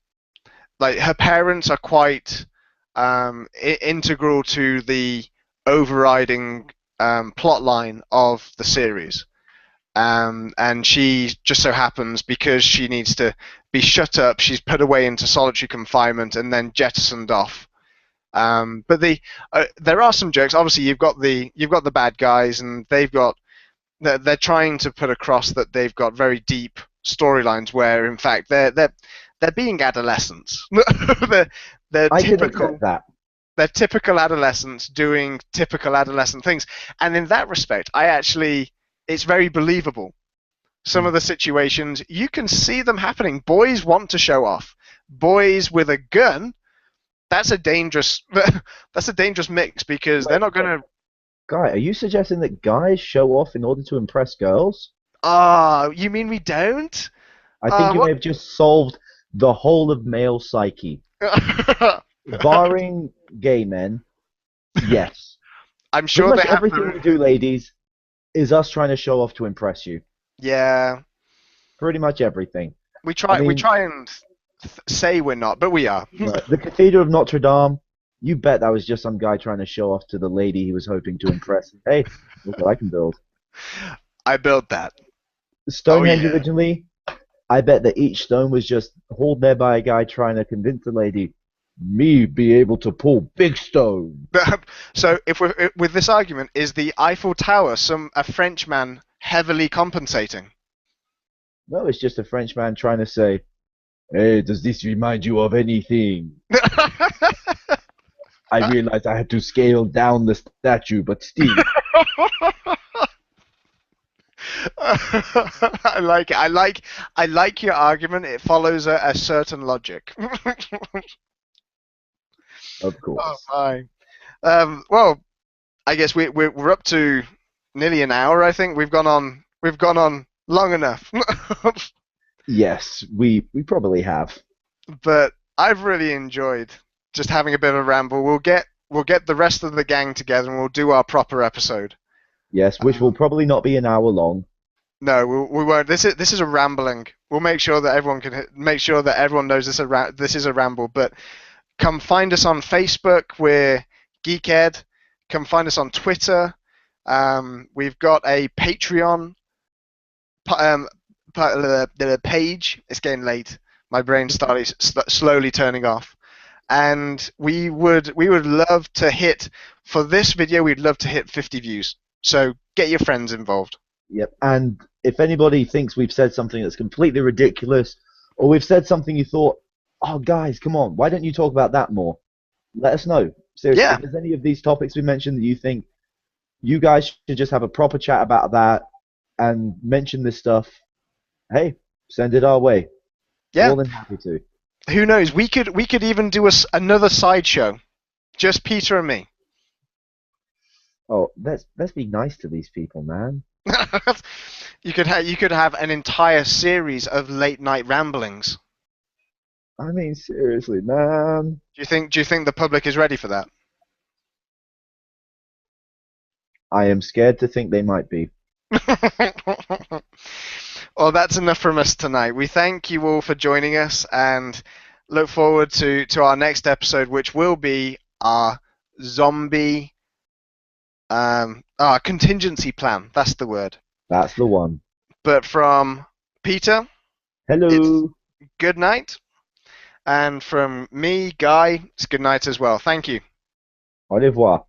like her parents are quite integral to the overriding plot line of the series. And she just so happens because she needs to be shut up, she's put away into solitary confinement and then jettisoned off. But there are some jokes. Obviously, you've got the bad guys, and they're trying to put across that they've got very deep storylines where, in fact, they're being adolescents. they're, they're I can accept typical that. they're typical adolescents doing typical adolescent things, and in that respect, it's very believable. some of the situations, you can see them happening. Boys want to show off. Boys with a gun, that's a dangerous that's a dangerous mix because they're Wait, not wait, going to. Guy, are you suggesting that guys show off in order to impress girls? Ah, you mean we don't? I think you What? may have just solved the whole of male psyche. Barring gay men, yes. I'm Pretty sure they much have everything the. we do, ladies, is us trying to show off to impress you. Yeah, Pretty much everything. we I try. We mean, try and say we're not, but we are. the Cathedral of Notre Dame, you bet that was just some guy trying to show off to the lady he was hoping to impress. Hey, look what I can build. I built that. Oh Stonehenge yeah. originally, I bet that each stone was just hauled there by a guy trying to convince the lady, me be able to pull big stone. So if we're with this argument, is the Eiffel Tower a French man heavily compensating? No, it's just a French man trying to say, hey, does this remind you of anything? I realized I had to scale down the statue, but still. I like it. I like your argument. It follows a certain logic. Of Oh course. my. Well, I guess we're up to nearly an hour. I think we've gone on long enough. Yes, we probably have. But I've really enjoyed just having a bit of a ramble. We'll get the rest of the gang together and we'll do our proper episode. Yes, which will Um, probably not be an hour long. no, we won't. This is a rambling. We'll make sure that make sure that everyone knows this is a ramble. But come find us on Facebook. We're Geeked. Come find us on Twitter. We've got a Patreon um, the page. It's getting late. My brain's starting slowly turning off. And we would love to hit for this video. We'd love to hit 50 views. So get your friends involved. Yep. And if anybody thinks we've said something that's completely ridiculous, or we've said something you thought, oh, guys, come on, why don't you talk about that more? Let us know. Seriously, Yeah, if there's any of these topics we mentioned that you think you guys should just have a proper chat about that and mention this stuff, hey, send it our way. yeah. More than happy to. Who knows? We could even do another sideshow, just Peter and me. Oh, let's be nice to these people, man. You could have an entire series of late night ramblings. I mean, seriously, man. Do you think the public is ready for that? I am scared to think they might be. Well, that's enough from us tonight. We thank you all for joining us and look forward to our next episode, which will be our zombie our contingency plan. That's the word. That's the one. But from Peter, it's Hello. good night, and from me, Guy, it's good night as well. Thank you. Au revoir.